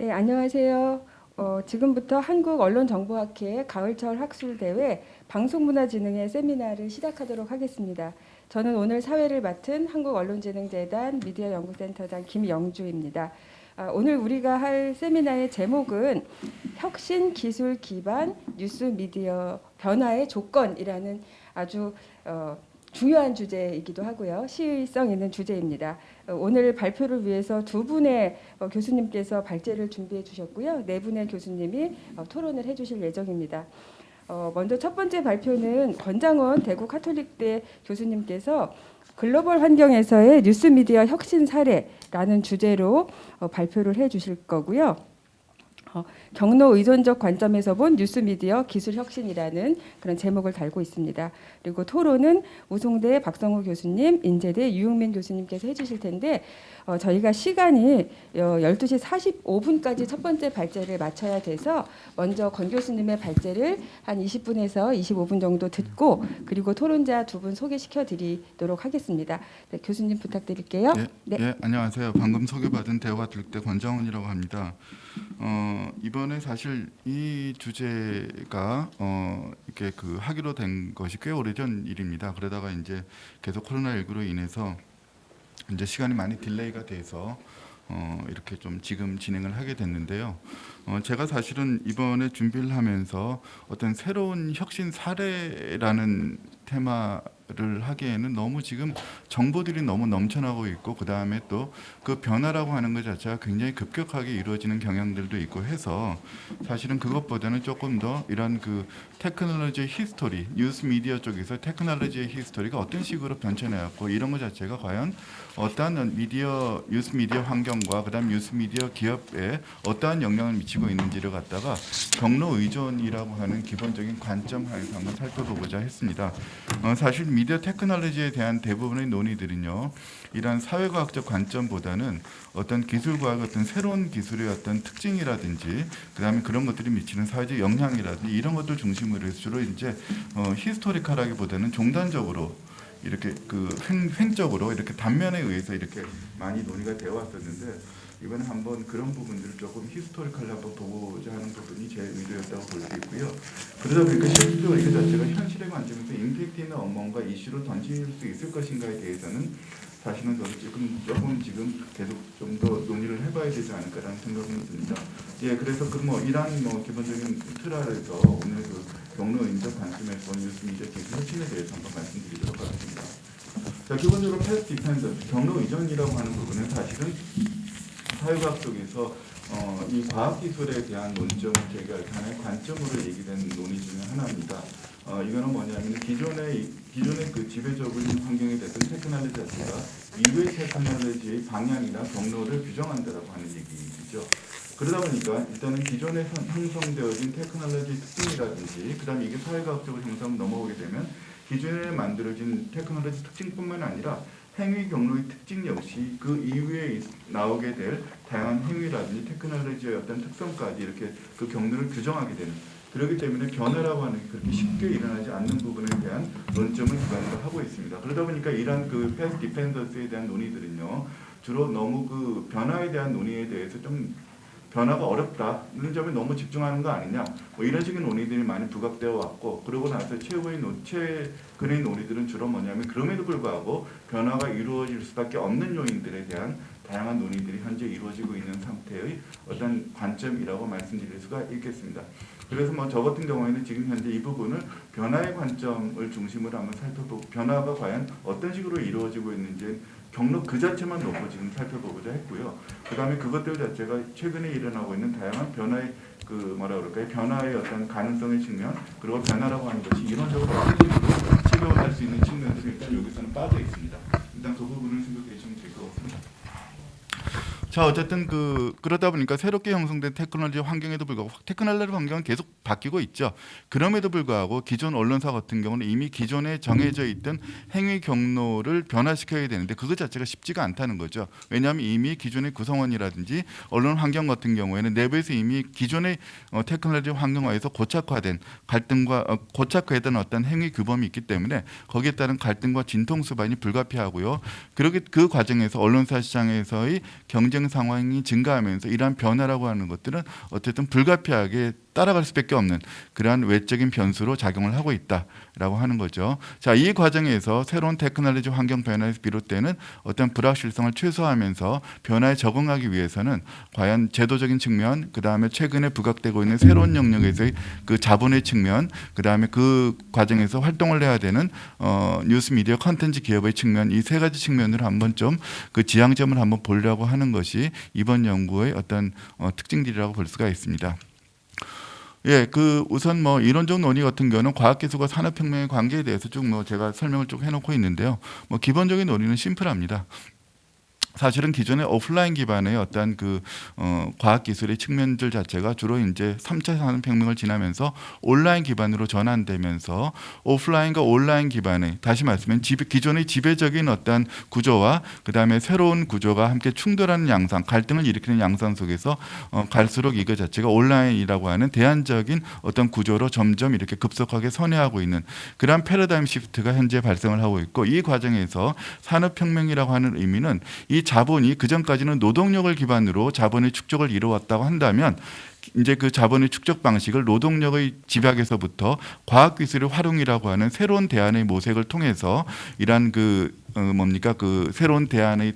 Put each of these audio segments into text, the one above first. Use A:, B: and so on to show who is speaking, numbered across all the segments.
A: 네, 안녕하세요. 지금부터 한국언론정보학회 가을철 학술대회 방송문화진흥회 세미나를 시작하도록 하겠습니다. 저는 오늘 사회를 맡은 한국언론진흥재단 미디어연구센터장 김영주입니다. 오늘 우리가 할 세미나의 제목은 혁신 기술 기반 뉴스 미디어 변화의 조건이라는 아주 중요한 주제이기도 하고요. 시의성 있는 주제입니다. 오늘 발표를 위해서 두 분의 교수님께서 발제를 준비해 주셨고요. 네 분의 교수님이 토론을 해 주실 예정입니다. 먼저 첫 번째 발표는 권장원 대구 카톨릭대 교수님께서 글로벌 환경에서의 뉴스미디어 혁신 사례라는 주제로 발표를 해 주실 거고요. 경로 의존적 관점에서 본 뉴스미디어 기술 혁신이라는 그런 제목을 달고 있습니다. 그리고 토론은 우송대 박성우 교수님, 인제대 유흥민 교수님께서 해주실 텐데 저희가 시간이 12시 45분까지 첫 번째 발제를 마쳐야 돼서 먼저 권 교수님의 발제를 한 20분에서 25분 정도 듣고 그리고 토론자 두 분 소개시켜 드리도록 하겠습니다. 네, 교수님 부탁드릴게요.
B: 네, 안녕하세요. 방금 소개받은 대우카톨릭대 권정훈이라고 합니다. 이번에 사실 이 주제가 이렇게 하기로 된 것이 꽤 오래전 일입니다. 그러다가 이제 계속 코로나19로 인해서 이제 시간이 많이 딜레이가 돼서 이렇게 좀 지금 진행을 하게 됐는데요. 제가 사실은 이번에 준비를 하면서 어떤 새로운 혁신 사례라는 테마를 하기에는 너무 지금 정보들이 너무 넘쳐나고 있고 그 다음에 또 그 변화라고 하는 것 자체가 굉장히 급격하게 이루어지는 경향들도 있고 해서 사실은 그것보다는 조금 더 이런 테크놀로지 히스토리, 뉴스 미디어 쪽에서 테크놀로지의 히스토리가 어떤 식으로 변천해왔고 이런 것 자체가 과연 어떠한 뉴스 미디어 환경과 그다음 뉴스 미디어 기업에 어떠한 영향을 미치고 있는지를 갖다가 경로 의존이라고 하는 기본적인 관점 하에서 한번 살펴보고자 했습니다. 사실 미디어 테크놀로지에 대한 대부분의 논의들은요, 이런 사회과학적 관점보다는 어떤 기술과의 어떤 새로운 기술의 어떤 특징이라든지, 그다음에 그런 것들이 미치는 사회적 영향이라든지 이런 것들 중심으로 해서 주로 이제 히스토리컬하기보다는 종단적으로 이렇게 횡적으로 이렇게 단면에 의해서 이렇게 많이 논의가 되어 왔었는데 이번에 한번 그런 부분들을 조금 히스토리컬로 한번 보고자 하는 부분이 제 의도였다고 볼 수 있고요. 그러다 보니까 실제로 이거 자체가 현실의 관점에서 임팩트 있는 업무가 이슈로 던질 수 있을 것인가에 대해서는 사실은 저도 조금 지금 계속 좀 더 논의를 해봐야 되지 않을까라는 생각은 듭니다. 예, 그래서 이러한 기본적인 틀 아래서 오늘 경로인적 관점에서 뉴스 미디어 기술 혁신에 대해서 한번 말씀드리도록 하겠습니다. 자, 기본적으로 패스트 디펜던스, 경로 이전이라고 하는 부분은 사실은 사회과학 쪽에서 이 과학기술에 대한 논점을 제기할 하나의 관점으로 얘기된 논의 중에 하나입니다. 이거는 뭐냐면 기존의 지배적인 환경에 됐던 테크놀로지 자체가 이외의 테크놀로지의 방향이나 경로를 규정한다라고 하는 얘기죠. 그러다 보니까 일단은 기존에 형성되어진 테크놀로지 특징이라든지 그다음에 이게 사회과학적으로 형성 넘어오게 되면 기존에 만들어진 테크놀로지 특징뿐만 아니라 행위 경로의 특징 역시 그 이후에 나오게 될 다양한 행위라든지 테크놀로지의 어떤 특성까지 이렇게 그 경로를 규정하게 되는, 그렇기 때문에 변화라고 하는 게 그렇게 쉽게 일어나지 않는 부분에 대한 논점을 기반으로 하고 있습니다. 그러다 보니까 이러한 패스트 디펜던스에 대한 논의들은요, 주로 너무 변화에 대한 논의에 대해서 좀 변화가 어렵다는 점에 너무 집중하는 거 아니냐, 이런 식의 논의들이 많이 부각되어 왔고, 그러고 나서 최근의 논의들은 주로 뭐냐면 그럼에도 불구하고 변화가 이루어질 수밖에 없는 요인들에 대한 다양한 논의들이 현재 이루어지고 있는 상태의 어떤 관점이라고 말씀드릴 수가 있겠습니다. 그래서 저 같은 경우에는 지금 현재 이 부분을 변화의 관점을 중심으로 한번 살펴보고, 변화가 과연 어떤 식으로 이루어지고 있는지 경로 그 자체만 놓고 지금 살펴보고자 했고요. 그 다음에 그것들 자체가 최근에 일어나고 있는 다양한 변화의 변화의 어떤 가능성의 측면, 그리고 변화라고 하는 것이 이론적으로 어떤 식으로 체결을 할 수 있는 측면들이 일단 여기서는 빠져 있습니다. 일단 그 부분을 생각해 주시면 될 것 같습니다. 자, 어쨌든 그러다 보니까 새롭게 형성된 테크놀로지 환경에도 불구하고 테크놀로지 환경은 계속 바뀌고 있죠. 그럼에도 불구하고 기존 언론사 같은 경우는 이미 기존에 정해져 있던 행위 경로를 변화시켜야 되는데 그것 자체가 쉽지가 않다는 거죠. 왜냐하면 이미 기존의 구성원이라든지 언론 환경 같은 경우에는 내부에서 이미 기존의 테크놀로지 환경화에서 고착화된 고착화된 어떤 행위 규범이 있기 때문에 거기에 따른 갈등과 진통 수반이 불가피하고요. 그 과정에서 언론사 시장에서의 경쟁 경쟁 상황이 증가하면서 이러한 변화라고 하는 것들은 어쨌든 불가피하게 따라갈 수밖에 없는 그러한 외적인 변수로 작용을 하고 있다라고 하는 거죠. 자, 이 과정에서 새로운 테크놀로지 환경 변화에서 비롯되는 어떤 불확실성을 최소화하면서 변화에 적응하기 위해서는 과연 제도적인 측면, 그 다음에 최근에 부각되고 있는 새로운 영역에서의 그 자본의 측면, 그 다음에 그 과정에서 활동을 해야 되는 뉴스 미디어 컨텐츠 기업의 측면, 이 세 가지 측면을 한번 좀 그 지향점을 한번 보려고 하는 것이 이번 연구의 어떤 특징들이라고 볼 수가 있습니다. 예, 그 우선 뭐 이론적 논의 같은 경우는 과학기술과 산업혁명의 관계에 대해서 쭉 뭐 제가 설명을 쭉 해놓고 있는데요. 뭐 기본적인 논의는 심플합니다. 사실은 기존의 오프라인 기반의 어떤 그 과학기술의 측면들 자체가 주로 이제 3차 산업혁명을 지나면서 온라인 기반으로 전환되면서 오프라인과 온라인 기반의 다시 말씀하면 기존의 지배적인 어떤 구조와 그 다음에 새로운 구조가 함께 충돌하는 양상, 갈등을 일으키는 양상 속에서 갈수록 이거 자체가 온라인이라고 하는 대안적인 어떤 구조로 점점 이렇게 급속하게 선회하고 있는 그런 패러다임 시프트가 현재 발생을 하고 있고, 이 과정에서 산업혁명이라고 하는 의미는 이 자본이 그전까지는 노동력을 기반으로 자본의 축적을 이루어왔다고 한다면 이제 그 자본의 축적 방식을 노동력의 집약에서부터 과학기술의 활용이라고 하는 새로운 대안의 모색을 통해서 이러한 그 그 새로운 대안의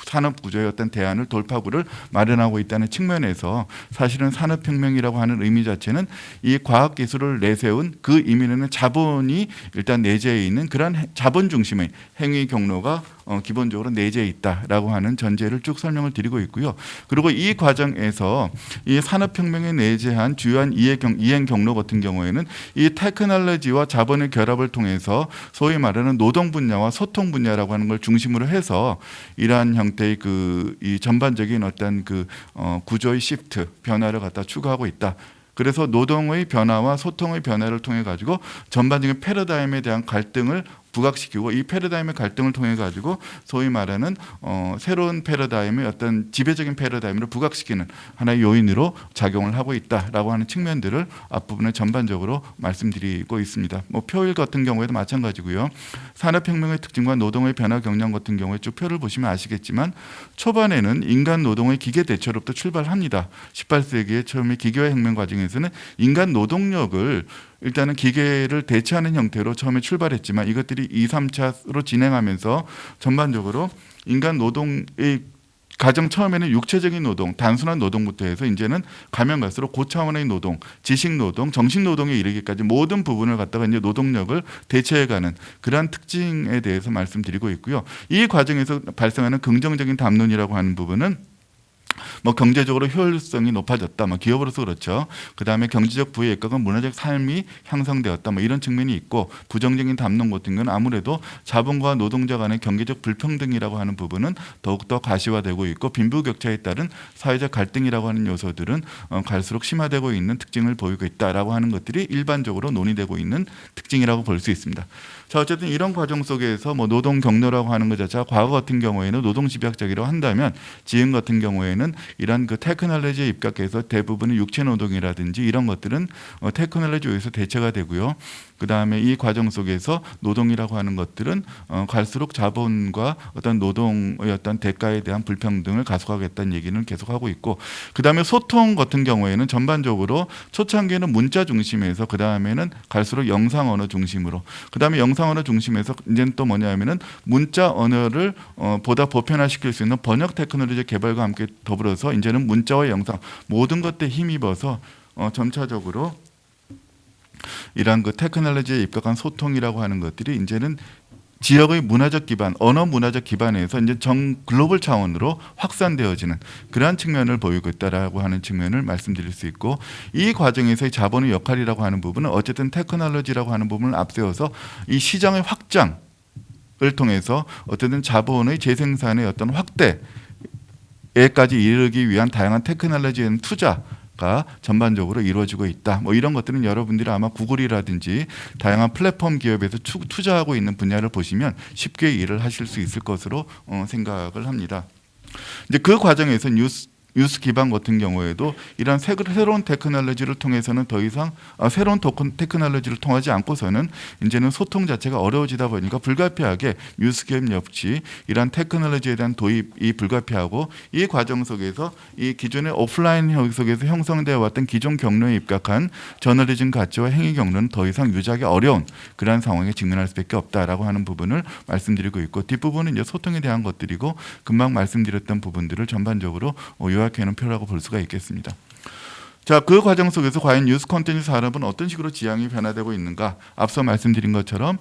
B: 산업 구조의 어떤 대안을 돌파구를 마련하고 있다는 측면에서 사실은 산업혁명이라고 하는 의미 자체는 이 과학기술을 내세운 그 의미는 자본이 일단 내재해 있는 그런 자본 중심의 행위 경로가 기본적으로 내재해 있다라고 하는 전제를 쭉 설명을 드리고 있고요. 그리고 이 과정에서 이 산업혁명에 내재한 주요한 이행 경로 같은 경우에는 이 테크놀로지와 자본의 결합을 통해서 소위 말하는 노동 분야와 소통 분야라고 하는 걸 중심으로 해서 이러한 형태의 이 전반적인 어떤 구조의 시프트 변화를 갖다 추구하고 있다. 그래서 노동의 변화와 소통의 변화를 통해 가지고 전반적인 패러다임에 대한 갈등을 부각시키고, 이 패러다임의 갈등을 통해 가지고 소위 말하는 새로운 패러다임의 어떤 지배적인 패러다임을 부각시키는 하나의 요인으로 작용을 하고 있다라고 하는 측면들을 앞부분에 전반적으로 말씀드리고 있습니다. 뭐 표일 같은 경우에도 마찬가지고요. 산업혁명의 특징과 노동의 변화 경향 같은 경우에 쭉 표를 보시면 아시겠지만 초반에는 인간 노동의 기계 대체로부터 출발합니다. 18세기의 처음에 기계화 혁명 과정에서는 인간 노동력을 일단은 기계를 대체하는 형태로 처음에 출발했지만 이것들이 2, 3차로 진행하면서 전반적으로 인간 노동의 가장 처음에는 육체적인 노동, 단순한 노동부터 해서 이제는 가면 갈수록 고차원의 노동, 지식 노동, 정신 노동에 이르기까지 모든 부분을 갖다가 이제 노동력을 대체해가는 그러한 특징에 대해서 말씀드리고 있고요. 이 과정에서 발생하는 긍정적인 담론이라고 하는 부분은 뭐 경제적으로 효율성이 높아졌다, 뭐 기업으로서 그렇죠. 그 다음에 경제적 부의 액각은 문화적 삶이 향상되었다, 뭐 이런 측면이 있고, 부정적인 담론 같은 건 아무래도 자본과 노동자 간의 경제적 불평등이라고 하는 부분은 더욱더 가시화되고 있고, 빈부격차에 따른 사회적 갈등이라고 하는 요소들은 갈수록 심화되고 있는 특징을 보이고 있다라고 하는 것들이 일반적으로 논의되고 있는 특징이라고 볼 수 있습니다. 자, 어쨌든 이런 과정 속에서 뭐 노동 경로라고 하는 것 자체가 과거 같은 경우에는 노동 집약적이라고 한다면, 지금 같은 경우에는 이런 그 테크놀로지에 입각해서 대부분의 육체 노동이라든지 이런 것들은 테크놀로지에서 대체가 되고요. 그 다음에 이 과정 속에서 노동이라고 하는 것들은 갈수록 자본과 어떤 노동의 어떤 대가에 대한 불평등을 가속하겠다는 얘기는 계속하고 있고, 그 다음에 소통 같은 경우에는 전반적으로 초창기에는 문자 중심에서 그 다음에는 갈수록 영상 언어 중심으로, 그 다음에 영상 언어 중심에서 이제는 또 뭐냐면은 문자 언어를 보다 보편화시킬 수 있는 번역 테크놀로지 개발과 함께 더불어서 이제는 문자와 영상 모든 것들에 힘입어서 점차적으로 이러한 그 테크놀로지에 입각한 소통이라고 하는 것들이 이제는 지역의 문화적 기반, 언어 문화적 기반에서 이제 글로벌 차원으로 확산되어지는 그러한 측면을 보이고 있다라고 하는 측면을 말씀드릴 수 있고, 이 과정에서의 자본의 역할이라고 하는 부분은 어쨌든 테크놀로지라고 하는 부분을 앞세워서 이 시장의 확장을 통해서 어쨌든 자본의 재생산의 어떤 확대에까지 이르기 위한 다양한 테크놀로지에 대한 투자가 전반적으로 이루어지고 있다. 뭐 이런 것들은 여러분들이 아마 구글이라든지 다양한 플랫폼 기업에서 투자하고 있는 분야를 보시면 쉽게 이해를 하실 수 있을 것으로 생각을 합니다. 이제 그 과정에서 뉴스 기반 같은 경우에도 이런 새로운 테크놀로지를 통해서는 더 이상 새로운 테크놀로지를 통하지 않고서는 이제는 소통 자체가 어려워지다 보니까 불가피하게 뉴스 기업 역시 이런 테크놀로지에 대한 도입이 불가피하고 이 과정 속에서 이 기존의 오프라인 속에서 형성되어 왔던 기존 경로에 입각한 저널리즘 가치와 행위 경로는 더 이상 유지하기 어려운 그러한 상황에 직면할 수밖에 없다라고 하는 부분을 말씀드리고 있고, 뒷부분은 이제 소통에 대한 것들이고 금방 말씀드렸던 부분들을 전반적으로 요약해놓은 표라고 볼 수가 있겠습니다. 자, 그 과정 속에서 과연 뉴스 콘텐츠 산업은 어떤 식으로 지향이 변화되고 있는가? 앞서 말씀드린 것처럼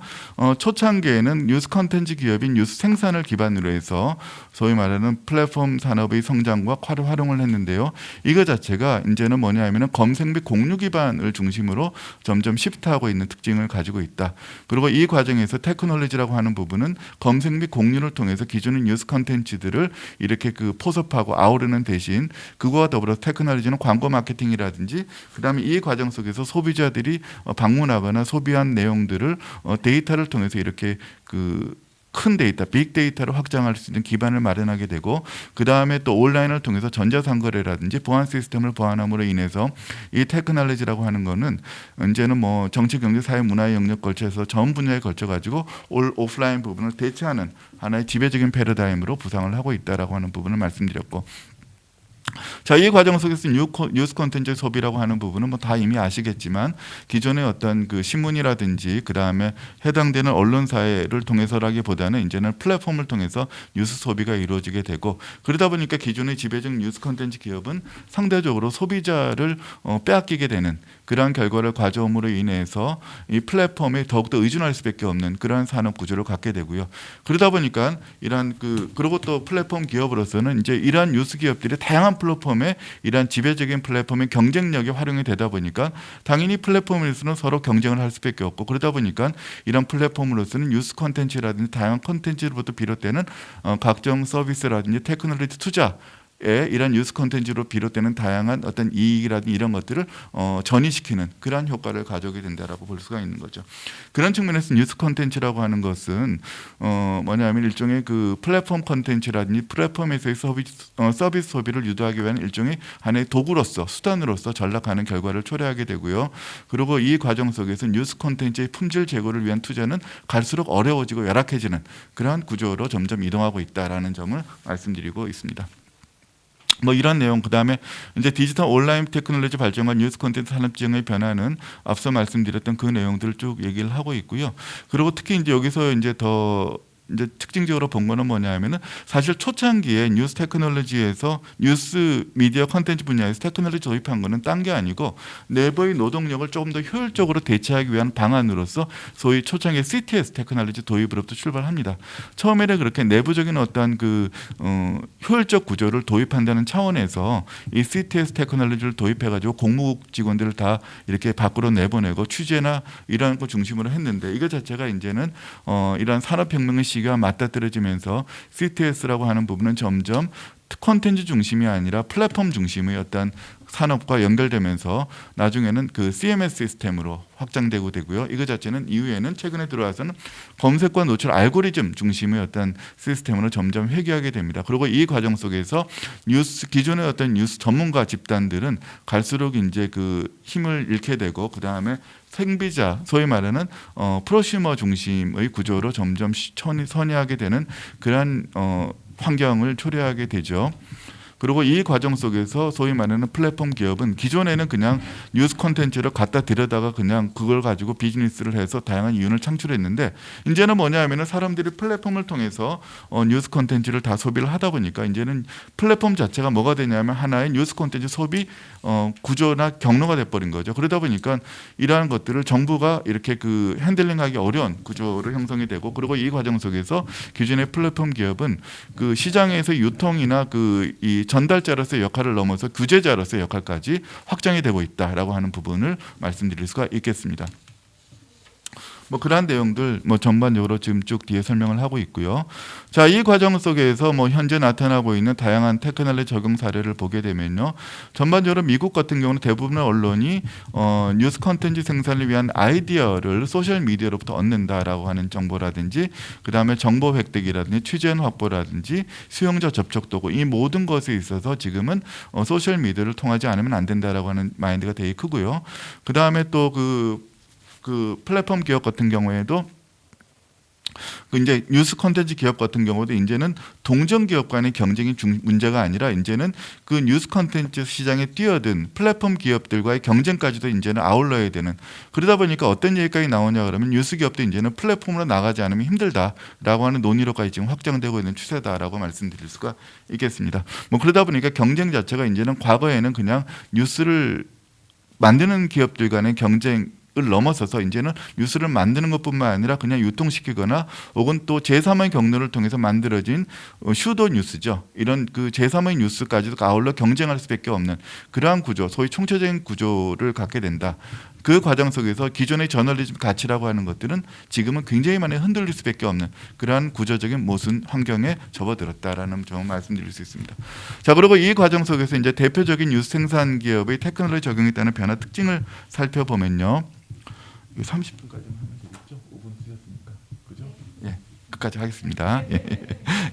B: 초창기에는 뉴스 콘텐츠 기업인 뉴스 생산을 기반으로 해서 소위 말하는 플랫폼 산업의 성장과 활용을 했는데요. 이거 자체가 이제는 뭐냐 하면은 검색 및 공유 기반을 중심으로 점점 시프트하고 있는 특징을 가지고 있다. 그리고 이 과정에서 테크놀로지라고 하는 부분은 검색 및 공유를 통해서 기존의 뉴스 콘텐츠들을 이렇게 그 포섭하고 아우르는 대신 그거와 더불어 테크놀로지는 광고 마케팅 이라든지 그다음에 이 과정 속에서 소비자들이 방문하거나 소비한 내용들을 데이터를 통해서 이렇게 그 큰 데이터, 빅데이터를 확장할 수 있는 기반을 마련하게 되고, 그 다음에 또 온라인을 통해서 전자상거래라든지 보안 시스템을 보완함으로 인해서 이 테크놀로지라고 하는 거는 이제는 뭐 정치, 경제, 사회, 문화의 영역 걸쳐서 전 분야에 걸쳐 가지고 오프라인 부분을 대체하는 하나의 지배적인 패러다임으로 부상을 하고 있다라고 하는 부분을 말씀드렸고, 자, 이 과정 속에서 뉴스 콘텐츠 소비라고 하는 부분은 뭐 다 이미 아시겠지만 기존의 어떤 그 신문이라든지 그 다음에 해당되는 언론사를 통해서라기보다는 이제는 플랫폼을 통해서 뉴스 소비가 이루어지게 되고, 그러다 보니까 기존의 지배적 뉴스 콘텐츠 기업은 상대적으로 소비자를 빼앗기게 되는 그러한 결과를 가져옴으로 인해서 이 플랫폼에 더욱더 의존할 수밖에 없는 그러한 산업 구조를 갖게 되고요. 그러다 보니까 이러한 그리고 또 플랫폼 기업으로서는 이제 이러한 뉴스 기업들이 다양한 플랫폼에 이러한 지배적인 플랫폼의 경쟁력이 활용이 되다 보니까 당연히 플랫폼에서는 서로 경쟁을 할 수밖에 없고, 그러다 보니까 이런 플랫폼으로서는 뉴스 콘텐츠라든지 다양한 콘텐츠로부터 비롯되는 각종 서비스라든지 테크놀로지 투자 이런 뉴스 콘텐츠로 비롯되는 다양한 어떤 이익이라든지 이런 것들을 전이시키는 그러한 효과를 가져오게 된다라고 볼 수가 있는 거죠. 그런 측면에서 뉴스 콘텐츠라고 하는 것은 뭐냐면 일종의 그 플랫폼 콘텐츠라든지 플랫폼에서의 서비스 소비를 유도하기 위한 일종의 하나의 도구로서 수단으로서 전락하는 결과를 초래하게 되고요. 그리고 이 과정 속에서 뉴스 콘텐츠의 품질 제고를 위한 투자는 갈수록 어려워지고 열악해지는 그러한 구조로 점점 이동하고 있다라는 점을 말씀드리고 있습니다. 뭐 이런 내용, 그다음에 이제 디지털 온라인 테크놀로지 발전과 뉴스 콘텐츠 산업 지형의 변화는 앞서 말씀드렸던 그 내용들을 쭉 얘기를 하고 있고요. 그리고 특히 이제 여기서 이제 더 이제 특징적으로 본 거는 뭐냐면은 사실 초창기에 뉴스 테크놀로지에서 뉴스 미디어 콘텐츠 분야에서 테크놀로지 도입한 거는 딴 게 아니고 내부의 노동력을 조금 더 효율적으로 대체하기 위한 방안으로서 소위 초창기에 CTS 테크놀로지 도입으로부터 출발합니다. 처음에는 그렇게 내부적인 어떤 그 효율적 구조를 도입한다는 차원에서 이 CTS 테크놀로지를 도입해가지고 공무국 직원들을 다 이렇게 밖으로 내보내고 취재나 이런 거 중심으로 했는데, 이거 자체가 이제는 이런 산업혁명의 시기와 맞닥뜨려지면서 CTS라고 하는 부분은 점점 콘텐츠 중심이 아니라 플랫폼 중심의 어떤 산업과 연결되면서 나중에는 그 CMS 시스템으로 확장되고 되고요. 이거 자체는 이후에는 최근에 들어와서는 검색과 노출 알고리즘 중심의 어떤 시스템으로 점점 회귀하게 됩니다. 그리고 이 과정 속에서 기존의 어떤 뉴스 전문가 집단들은 갈수록 이제 그 힘을 잃게 되고, 그 다음에 생비자, 소위 말하는 프로슈머 중심의 구조로 점점 선회하게 되는 그러한 환경을 초래하게 되죠. 그리고 이 과정 속에서 소위 말하는 플랫폼 기업은 기존에는 그냥 뉴스 콘텐츠를 갖다 들여다가 그냥 그걸 가지고 비즈니스를 해서 다양한 이윤을 창출했는데, 이제는 뭐냐면은 사람들이 플랫폼을 통해서 뉴스 콘텐츠를 다 소비를 하다 보니까 이제는 플랫폼 자체가 뭐가 되냐면 하나의 뉴스 콘텐츠 소비 구조나 경로가 돼버린 거죠. 그러다 보니까 이러한 것들을 정부가 이렇게 그 핸들링하기 어려운 구조로 형성이 되고, 그리고 이 과정 속에서 기존의 플랫폼 기업은 그 시장에서 유통이나 이 전달자로서의 역할을 넘어서 규제자로서의 역할까지 확장이 되고 있다라고 하는 부분을 말씀드릴 수가 있겠습니다. 뭐 그러한 내용들 뭐 전반적으로 지금 쭉 뒤에 설명을 하고 있고요. 자, 이 과정 속에서 뭐 현재 나타나고 있는 다양한 테크놀로지 적용 사례를 보게 되면요. 전반적으로 미국 같은 경우는 대부분의 언론이 뉴스 콘텐츠 생산을 위한 아이디어를 소셜 미디어로부터 얻는다라고 하는 정보라든지, 그다음에 정보 획득이라든지 취재원 확보라든지 수용자 접촉 도구, 이 모든 것에 있어서 지금은 소셜 미디어를 통하지 않으면 안 된다라고 하는 마인드가 되게 크고요. 그다음에 또 그 플랫폼 기업 같은 경우에도 그 이제 뉴스 콘텐츠 기업 같은 경우도 이제는 동종 기업 간의 경쟁이 문제가 아니라 이제는 그 뉴스 콘텐츠 시장에 뛰어든 플랫폼 기업들과의 경쟁까지도 이제는 아울러야 되는, 그러다 보니까 어떤 얘기까지 나오냐 그러면 뉴스 기업도 이제는 플랫폼으로 나가지 않으면 힘들다라고 하는 논의로까지 지금 확정되고 있는 추세다라고 말씀드릴 수가 있겠습니다. 뭐 그러다 보니까 경쟁 자체가 이제는 과거에는 그냥 뉴스를 만드는 기업들 간의 경쟁 을 넘어서서 이제는 뉴스를 만드는 것뿐만 아니라 그냥 유통시키거나 혹은 또 제3의 경로를 통해서 만들어진 슈도 뉴스죠. 이런 그 제3의 뉴스까지도 아울러 경쟁할 수밖에 없는 그러한 구조, 소위 총체적인 구조를 갖게 된다. 그 과정 속에서 기존의 저널리즘 가치라고 하는 것들은 지금은 굉장히 많이 흔들릴 수밖에 없는 그러한 구조적인 모순 환경에 접어들었다라는 점을 말씀드릴 수 있습니다. 자, 그리고 이 과정 속에서 이제 대표적인 뉴스 생산 기업의 테크놀로지 적용에 따른 변화 특징을 살펴보면요. 30분까지만 하면 되겠죠? 5분 쓰셨으니까. 그죠? 예. 끝까지 하겠습니다. 예.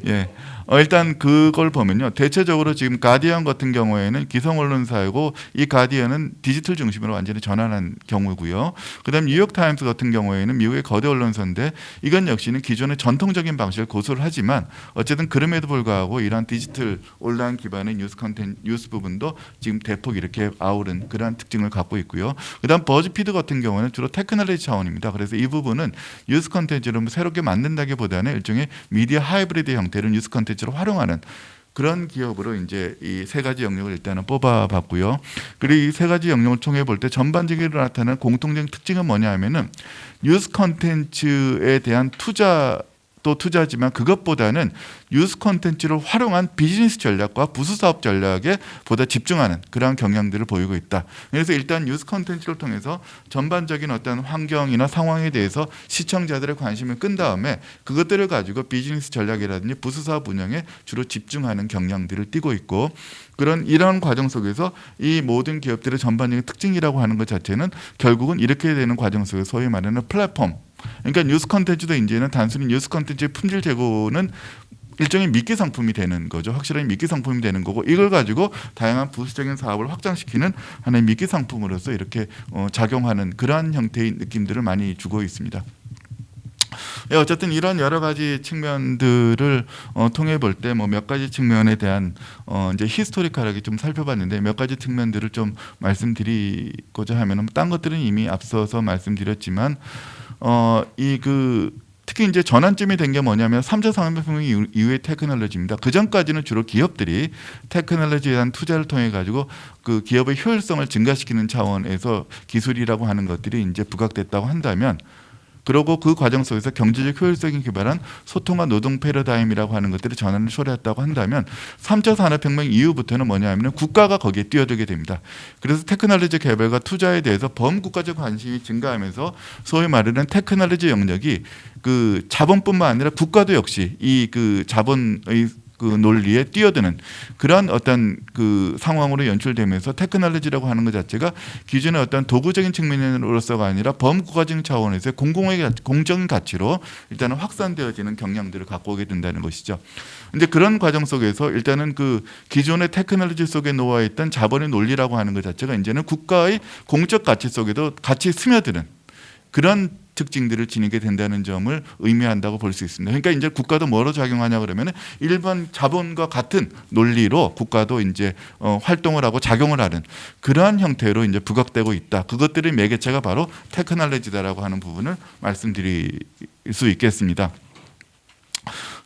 B: 예. 일단 그걸 보면요. 대체적으로 지금 가디언 같은 경우에는 기성 언론사이고, 이 가디언은 디지털 중심으로 완전히 전환한 경우고요. 그다음 뉴욕 타임스 같은 경우에는 미국의 거대 언론사인데, 이건 역시는 기존의 전통적인 방식을 고수를 하지만 어쨌든 그럼에도 불구하고 이러한 디지털 온라인 기반의 뉴스 컨텐츠, 뉴스 부분도 지금 대폭 이렇게 아우른 그러한 특징을 갖고 있고요. 그다음 버즈피드 같은 경우는 주로 테크놀로지 차원입니다. 그래서 이 부분은 뉴스 컨텐츠를 새롭게 만든다기보다는 일종의 미디어 하이브리드 형태를 뉴스 컨텐츠로 활용하는 그런 기업으로 이제 이 세 가지 영역을 일단은 뽑아봤고요. 그리고 이 세 가지 영역을 통해 볼 때 전반적으로 나타나는 공통적인 특징은 뭐냐 하면은 뉴스 컨텐츠에 대한 투자도 투자지만 그것보다는 뉴스 콘텐츠를 활용한 비즈니스 전략과 부수 사업 전략에 보다 집중하는 그러한 경향들을 보이고 있다. 그래서 일단 뉴스 콘텐츠를 통해서 전반적인 어떤 환경이나 상황에 대해서 시청자들의 관심을 끈 다음에 그것들을 가지고 비즈니스 전략이라든지 부수 사업 운영에 주로 집중하는 경향들을 띠고 있고, 이러한 과정 속에서 이 모든 기업들의 전반적인 특징이라고 하는 것 자체는 결국은 이렇게 되는 과정 속에서 소위 말하는 플랫폼, 그러니까 뉴스 콘텐츠도 이제는 단순히 뉴스 콘텐츠의 품질 제고는 일종의 미끼 상품이 되는 거죠. 확실하게 미끼 상품이 되는 거고, 이걸 가지고 다양한 부수적인 사업을 확장시키는 하나의 미끼 상품으로서 이렇게 작용하는 그러한 형태의 느낌들을 많이 주고 있습니다. 예, 어쨌든 이런 여러 가지 측면들을 통해 볼 때 뭐 몇 가지 측면에 대한 이제 히스토리컬하게 좀 살펴봤는데, 몇 가지 측면들을 좀 말씀드리고자 하면은 딴 것들은 이미 앞서서 말씀드렸지만 특히 이제 전환점이 된 게 뭐냐면 3차 산업혁명 이후의 테크놀로지입니다. 그 전까지는 주로 기업들이 테크놀로지에 대한 투자를 통해 가지고 그 기업의 효율성을 증가시키는 차원에서 기술이라고 하는 것들이 이제 부각됐다고 한다면, 그리고 그 과정 속에서 경제적 효율성이 기반한 소통과 노동 패러다임이라고 하는 것들이 전환을 초래했다고 한다면, 3차 산업혁명 이후부터는 뭐냐 하면 국가가 거기에 뛰어들게 됩니다. 그래서 테크놀로지 개발과 투자에 대해서 범국가적 관심이 증가하면서 소위 말하는 테크놀로지 영역이 그 자본뿐만 아니라 국가도 역시 이 그 자본의 그 논리에 뛰어드는 그러한 어떤 그 상황으로 연출되면서 테크놀로지라고 하는 것 자체가 기존의 어떤 도구적인 측면으로서가 아니라 범국가적인 차원에서 공적인 가치로 일단은 확산되어지는 경향들을 갖고 오게 된다는 것이죠. 근데 그런 과정 속에서 일단은 그 기존의 테크놀로지 속에 놓아 있던 자본의 논리라고 하는 것 자체가 이제는 국가의 공적 가치 속에도 같이 스며드는 그런 특징들을 지니게 된다는 점을 의미한다고 볼 수 있습니다. 그러니까 이제 국가도 뭐로 작용하냐 그러면 일반 자본과 같은 논리로 국가도 이제 활동을 하고 작용을 하는 그러한 형태로 이제 부각되고 있다. 그것들의 매개체가 바로 테크놀로지다라고 하는 부분을 말씀드릴 수 있겠습니다.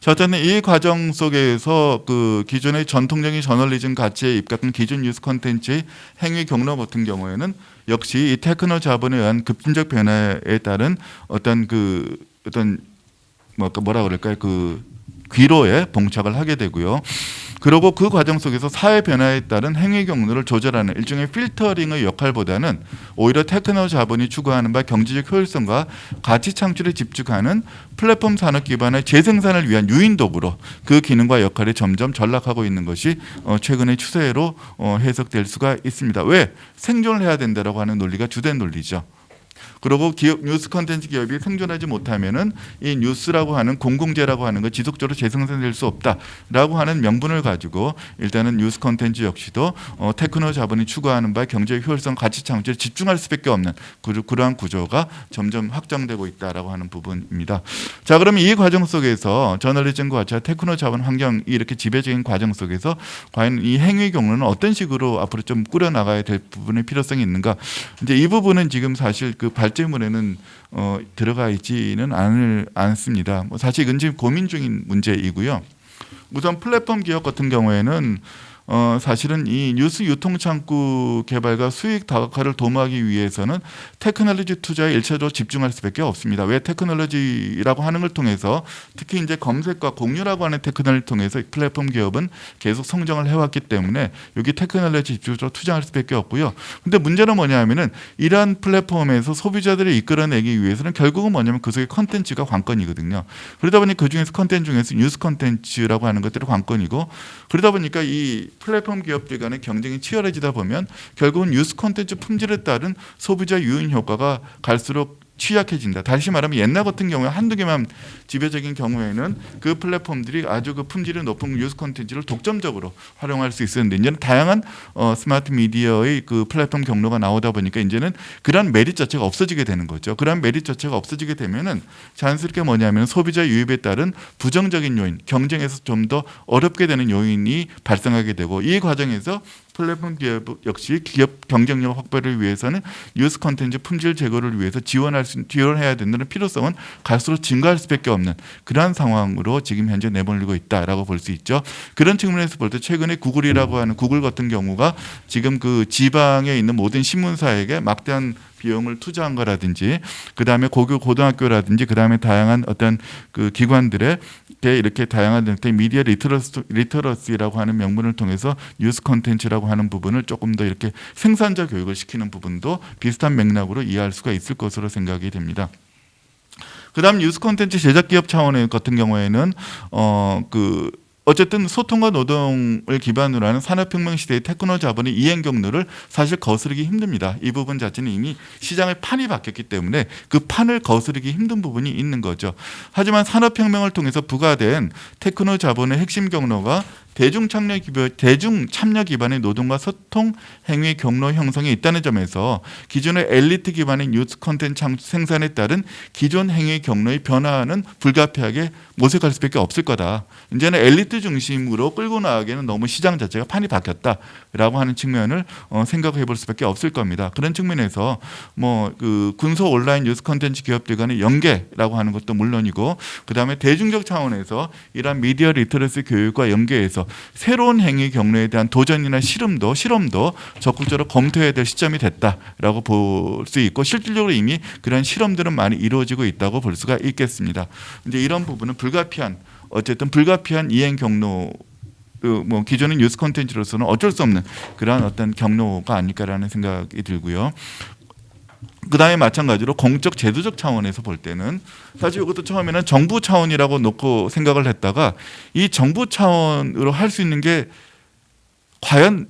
B: 자, 어쨌든 이 과정 속에서 그 기존의 전통적인 저널리즘 가치에 입각한 기존 뉴스 콘텐츠의 행위 경로 같은 경우에는 역시 이 테크노 자본에 의한 급진적 변화에 따른 어떤 뭐라 그럴까요? 그 귀로에 봉착을 하게 되고요. 그리고 그 과정 속에서 사회 변화에 따른 행위 경로를 조절하는 일종의 필터링의 역할보다는 오히려 테크노 자본이 추구하는 바 경제적 효율성과 가치 창출에 집중하는 플랫폼 산업 기반의 재생산을 위한 유인 도구로 그 기능과 역할이 점점 전락하고 있는 것이 최근의 추세로 해석될 수가 있습니다. 왜? 생존을 해야 된다라고 하는 논리가 주된 논리죠. 그리고 기업, 뉴스 콘텐츠 기업이 생존하지 못하면은 이 뉴스라고 하는 공공재라고 하는 거 지속적으로 재생산될 수 없다라고 하는 명분을 가지고 일단은 뉴스 콘텐츠 역시도 테크노 자본이 추구하는 바 경제의 효율성, 가치 창출에 집중할 수밖에 없는 그러한 구조가 점점 확장되고 있다라고 하는 부분입니다. 자, 그러면 이 과정 속에서 저널리즘과 같이 테크노 자본 환경이 이렇게 지배적인 과정 속에서 과연 이 행위 경로는 어떤 식으로 앞으로 좀 꾸려 나가야 될 부분의 필요성이 있는가? 이제 이 부분은 지금 사실 그 발제문에는 들어가 있지는 않습니다. 사실 이건 지금 고민 중인 문제이고요. 우선 플랫폼 기업 같은 경우에는 사실은 이 뉴스 유통 창구 개발과 수익 다각화를 도모하기 위해서는 테크놀로지 투자에 일차적으로 집중할 수밖에 없습니다. 왜 테크놀로지라고 하는 걸 통해서 특히 이제 검색과 공유라고 하는 테크놀로지를 통해서 플랫폼 기업은 계속 성장을 해왔기 때문에 여기 테크놀로지 집중적으로 투자할 수밖에 없고요. 근데 문제는 뭐냐면은 이러한 플랫폼에서 소비자들을 이끌어내기 위해서는 결국은 뭐냐면 그 속에 컨텐츠가 관건이거든요. 그러다 보니 그 중에서 컨텐츠 중에서 뉴스 컨텐츠라고 하는 것들이 관건이고 그러다 보니까 이 플랫폼 기업들 간의 경쟁이 치열해지다 보면 결국은 뉴스 콘텐츠 품질에 따른 소비자 유인 효과가 갈수록 취약해진다. 다시 말하면 옛날 같은 경우에 한두 개만 지배적인 경우에는 그 플랫폼들이 아주 그 품질이 높은 뉴스 콘텐츠를 독점적으로 활용할 수 있었는데 이제는 다양한 스마트 미디어의 그 플랫폼 경로가 나오다 보니까 이제는 그런 메리트 자체가 없어지게 되는 거죠. 그런 메리트 자체가 없어지게 되면은 자연스럽게 뭐냐면 소비자 유입에 따른 부정적인 요인, 경쟁에서 좀 더 어렵게 되는 요인이 발생하게 되고 이 과정에서 플랫폼 기업 역시 기업 경쟁력 확보를 위해서는 뉴스 콘텐츠 품질 제고를 위해서 지원해야 된다는 필요성은 갈수록 증가할 수밖에 없는 그러한 상황으로 지금 현재 내몰리고 있다라고 볼 수 있죠. 그런 측면에서 볼 때 최근에 구글이라고 하는 구글 같은 경우가 지금 그 지방에 있는 모든 신문사에게 막대한 비용을 투자한 거라든지 그다음에 고등학교라든지 그다음에 다양한 어떤 그 기관들의 이렇게 다양한 미디어 리터러시라고 하는 명분을 통해서 뉴스 콘텐츠라고 하는 부분을 조금 더 이렇게 생산자 교육을 시키는 부분도 비슷한 맥락으로 이해할 수가 있을 것으로 생각이 됩니다. 그다음 뉴스 콘텐츠 제작 기업 차원 같은 경우에는 어쨌든 소통과 노동을 기반으로 하는 산업혁명 시대의 테크노 자본의 이행 경로를 사실 거스르기 힘듭니다. 이 부분 자체는 이미 시장의 판이 바뀌었기 때문에 그 판을 거스르기 힘든 부분이 있는 거죠. 하지만 산업혁명을 통해서 부과된 테크노 자본의 핵심 경로가 대중 참여 기반의 노동과 소통 행위 경로 형성이 있다는 점에서 기존의 엘리트 기반의 뉴스 콘텐츠 생산에 따른 기존 행위 경로의 변화는 불가피하게 모색할 수밖에 없을 거다. 이제는 엘리트 중심으로 끌고 나가기에는 너무 시장 자체가 판이 바뀌었다라고 하는 측면을 생각해 볼 수밖에 없을 겁니다. 그런 측면에서 그 군소 온라인 뉴스 콘텐츠 기업들 간의 연계라고 하는 것도 물론이고 그다음에 대중적 차원에서 이러한 미디어 리터러시 교육과 연계해서 새로운 행위 경로에 대한 도전이나 실험도 적극적으로 검토해야 될 시점이 됐다라고 볼 수 있고 실질적으로 이미 그런 실험들은 많이 이루어지고 있다고 볼 수가 있겠습니다. 이제 이런 부분은 불가피한 이행 경로 기존의 뉴스 콘텐츠로서는 어쩔 수 없는 그러한 어떤 경로가 아닐까라는 생각이 들고요. 그다음에 마찬가지로 공적 제도적 차원에서 볼 때는 사실 이것도 처음에는 정부 차원이라고 놓고 생각을 했다가 이 정부 차원으로 할 수 있는 게 과연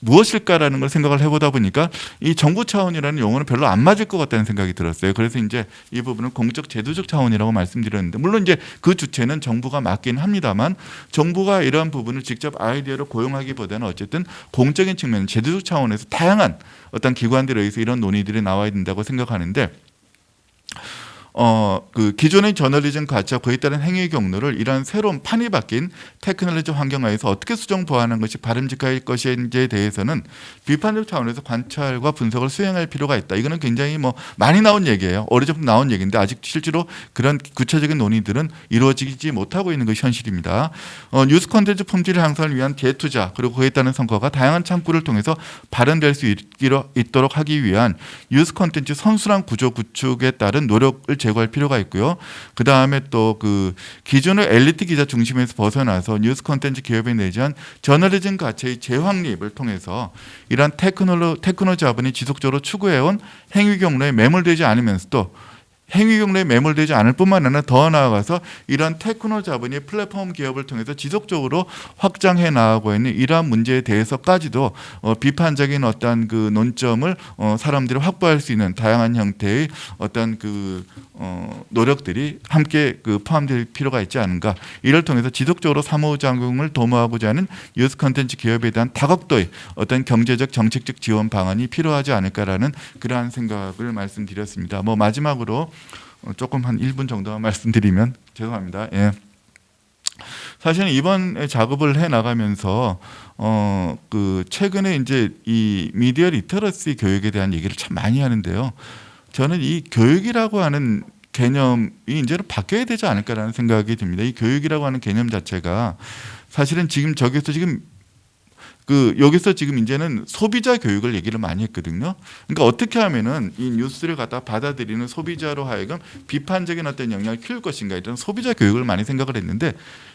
B: 무엇일까라는 걸 생각을 해보다 보니까 이 정부 차원이라는 용어는 별로 안 맞을 것 같다는 생각이 들었어요. 그래서 이제 이 부분은 공적 제도적 차원이라고 말씀드렸는데 물론 이제 그 주체는 정부가 맞긴 합니다만 정부가 이러한 부분을 직접 아이디어로 고용하기보다는 어쨌든 공적인 측면, 제도적 차원에서 다양한 어떤 기관들에 의해서 이런 논의들이 나와야 된다고 생각하는데 그 기존의 저널리즘 가치와 그에 따른 행위 경로를 이러한 새로운 판이 바뀐 테크놀로지 환경하에서 어떻게 수정 보완하는 것이 바람직할 것인지에 대해서는 비판적 차원에서 관찰과 분석을 수행할 필요가 있다. 이거는 굉장히 많이 나온 얘기예요. 오래전부터 나온 얘기인데 아직 실제로 그런 구체적인 논의들은 이루어지지 못하고 있는 것이 현실입니다. 뉴스 콘텐츠 품질 향상을 위한 재투자 그리고 그에 따른 성과가 다양한 창구를 통해서 발현될 수 있도록 하기 위한 뉴스 콘텐츠 선순환 구조 구축에 따른 노력을 제고할 필요가 있고요. 그 다음에 또 그 기존의 엘리트 기자 중심에서 벗어나서 뉴스 콘텐츠 기업에 내지한 저널리즘 가치의 재확립을 통해서 이러한 테크노 자본이 지속적으로 추구해온 행위 경로에 매몰되지 않으면서도 행위 경로에 매몰되지 않을 뿐만 아니라 더 나아가서 이러한 테크노 자본이 플랫폼 기업을 통해서 지속적으로 확장해 나가고 있는 이러한 문제에 대해서까지도 비판적인 어떤 그 논점을 사람들이 확보할 수 있는 다양한 형태의 어떤 그 노력들이 함께 그 포함될 필요가 있지 않은가. 이를 통해서 지속적으로 상호작용을 도모하고자 하는 뉴스 콘텐츠 기업에 대한 다각도의 어떤 경제적 정책적 지원 방안이 필요하지 않을까라는 그러한 생각을 말씀드렸습니다. 뭐 마지막으로 조금 한 1분 정도만 말씀드리면 죄송합니다. 예. 사실은 이번 작업을 해 나가면서 그 최근에 이제 이 미디어 리터러시 교육에 대한 얘기를 참 많이 하는데요. 저는 이 교육이라고 하는 개념이 이제는 바뀌어야 되지 않을까라는 생각이 듭니다. 이 교육이라고 하는 개념 자체가 사실은 지금 여기서 지금 이제는 소비자 교육을 얘기를 많이 했거든요. 그러니까 어떻게 하면은 이 뉴스를 갖다 받아들이는 소비자로 하여금 비판적인 어떤 영향을 키울 것인가 이런 소비자 교육을 많이 생각을 했는데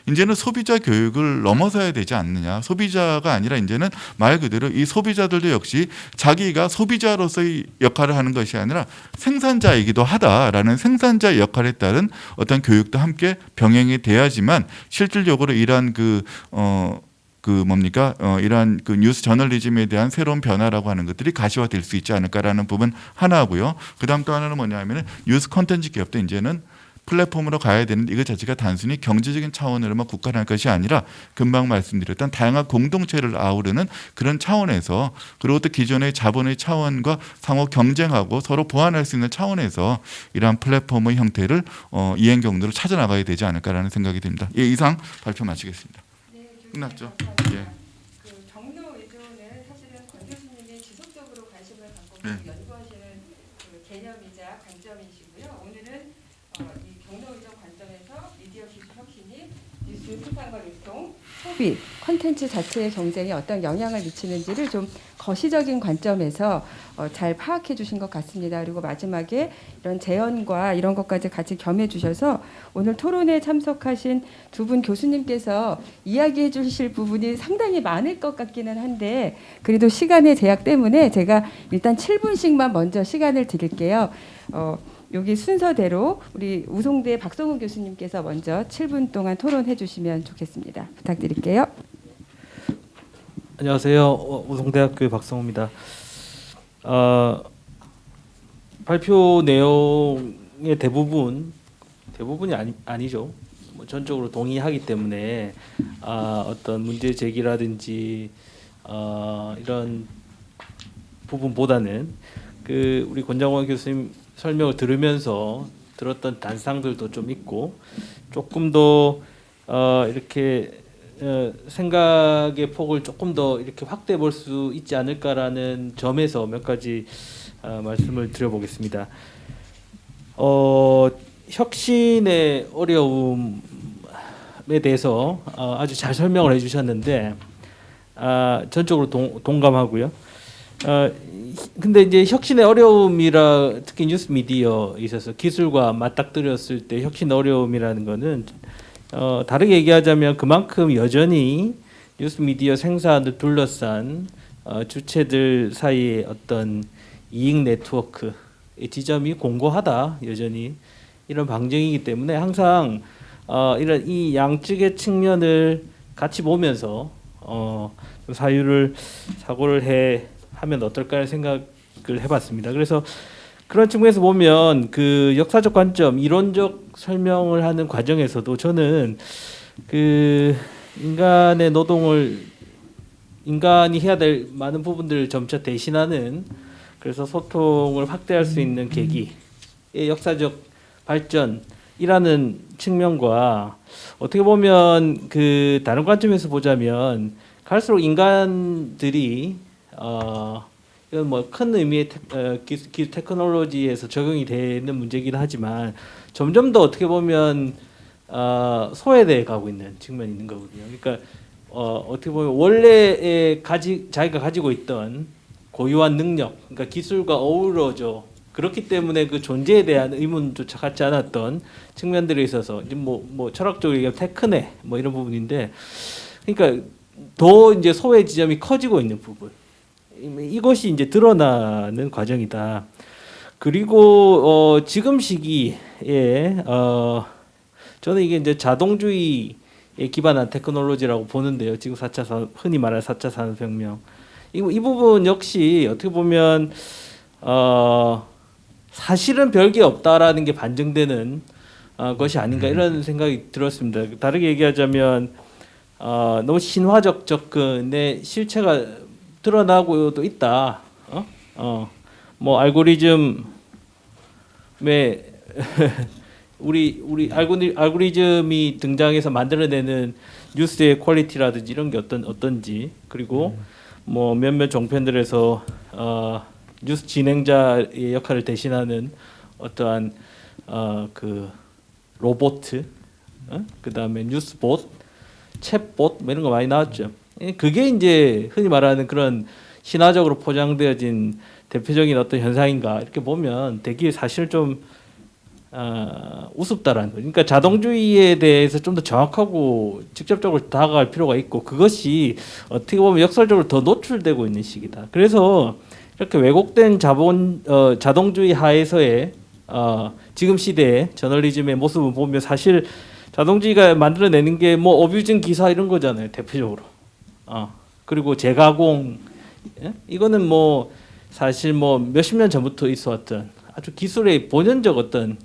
B: 이제는 소비자 교육을 넘어서야 되지 않느냐. 소비자가 아니라 이제는 말 그대로 이 소비자들도 역시 자기가 소비자로서의 역할을 하는 것이 아니라 생산자이기도 하다라는 생산자의 역할에 따른 어떤 교육도 함께 병행이 돼야지만 실질적으로 이러한 이러한 그 뉴스 저널리즘에 대한 새로운 변화라고 하는 것들이 가시화될 수 있지 않을까라는 부분 하나고요. 그다음 또 하나는 뭐냐면은 뉴스 콘텐츠 기업도 이제는 플랫폼으로 가야 되는데 이것 자체가 단순히 경제적인 차원으로만 국한할 것이 아니라 금방 말씀드렸던 다양한 공동체를 아우르는 그런 차원에서 그리고 또 기존의 자본의 차원과 상호 경쟁하고 서로 보완할 수 있는 차원에서 이러한 플랫폼의 형태를 이행 경로를 찾아 나가야 되지 않을까라는 생각이 듭니다. 예, 이상 발표 마치겠습니다. 끝났죠? 예.
A: 그 경로 의존은 사실은 권 교수님이 지속적으로 관심을 갖고
B: 네.
A: 연구하시는 그 개념이자 관점이시고요. 오늘은 이 경로 의존 관점에서 미디어 기술 혁신이 뉴스 출판과 유통, 소비, 콘텐츠 자체의 경쟁에 어떤 영향을 미치는지를 좀 거시적인 관점에서 잘 파악해 주신 것 같습니다. 그리고 마지막에 이런 재연과 이런 것까지 같이 겸해 주셔서 오늘 토론에 참석하신 두 분 교수님께서 이야기해 주실 부분이 상당히 많을 것 같기는 한데 그래도 시간의 제약 때문에 제가 일단 7분씩만 먼저 시간을 드릴게요. 여기 순서대로 우리 우송대 박성훈 교수님께서 먼저 7분 동안 토론해 주시면 좋겠습니다. 부탁드릴게요.
C: 안녕하세요. 우송대학교의 박성호입니다. 발표 내용의 대부분이 아니죠. 뭐 전적으로 동의하기 때문에 어떤 문제 제기라든지 이런 부분보다는 그 우리 권장원 교수님 설명을 들으면서 들었던 단상들도 좀 있고 조금 더 이렇게 생각의 폭을 조금 더 이렇게 확대해 볼 수 있지 않을까라는 점에서 몇 가지 말씀을 드려보겠습니다. 혁신의 어려움에 대해서 아주 잘 설명을 해주셨는데 전적으로 동감하고요. 근데 이제 혁신의 어려움이라 특히 뉴스 미디어에 있어서 기술과 맞닥뜨렸을 때 혁신 어려움이라는 거는 다르게 얘기하자면 그만큼 여전히 뉴스 미디어 생산을 둘러싼 주체들 사이의 어떤 이익 네트워크의 지점이 공고하다 여전히 이런 방증이기 때문에 항상 이런 이 양측의 측면을 같이 보면서 사고를 하면 어떨까 생각을 해봤습니다. 그래서 그런 측면에서 보면 그 역사적 관점, 이론적 설명을 하는 과정에서도 저는 그 인간이 해야 될 많은 부분들을 점차 대신하는 그래서 소통을 확대할 수 있는 계기의 역사적 발전이라는 측면과 어떻게 보면 그 다른 관점에서 보자면 갈수록 인간들이 이건 뭐 큰 의미의 테크놀로지에서 적용이 되는 문제이긴 하지만 점점 더 어떻게 보면 소외돼 가고 있는 측면이 있는 거거든요. 그러니까 어떻게 보면 원래 자기가 가지고 있던 고유한 능력, 그러니까 기술과 어우러져 그렇기 때문에 그 존재에 대한 의문조차 갖지 않았던 측면들에 있어서 이제 뭐 철학적으로 얘기하면 테크네 뭐 이런 부분인데, 그러니까 더 이제 소외 지점이 커지고 있는 부분, 이것이 이제 드러나는 과정이다. 그리고 지금 시기에 저는 이게 이제 자동주의에 기반한 테크놀로지라고 보는데요. 지금 4차 산 흔히 말하는 4차 산업혁명, 이 부분 역시 어떻게 보면 사실은 별게 없다라는 게 반증되는 것이 아닌가 이런 생각이 들었습니다. 다르게 얘기하자면 너무 신화적 접근의 실체가 드러나고도 있다. 뭐 알고리즘에 우리 알고리즘이 등장해서 만들어내는 뉴스의 퀄리티라든지 이런 게 어떤지, 그리고 뭐 몇몇 종편들에서 뉴스 진행자의 역할을 대신하는 어떠한 그 로봇, 그다음에 뉴스봇, 챗봇 뭐 이런 거 많이 나왔죠. 그게 이제 흔히 말하는 그런 신화적으로 포장되어진 대표적인 어떤 현상인가 이렇게 보면 되게 사실 좀 우습다라는 거죠. 그러니까 자동주의에 대해서 좀 더 정확하고 직접적으로 다가갈 필요가 있고, 그것이 어떻게 보면 역설적으로 더 노출되고 있는 시기다. 그래서 이렇게 왜곡된 자동주의 하에서의 지금 시대의 저널리즘의 모습을 보면 사실 자동주의가 만들어내는 게 뭐 어뷰징 기사 이런 거잖아요, 대표적으로. 그리고 재가공, 이거는 뭐 사실 뭐 몇십 년 전부터 있어왔던 아주 기술의 본연적 어떤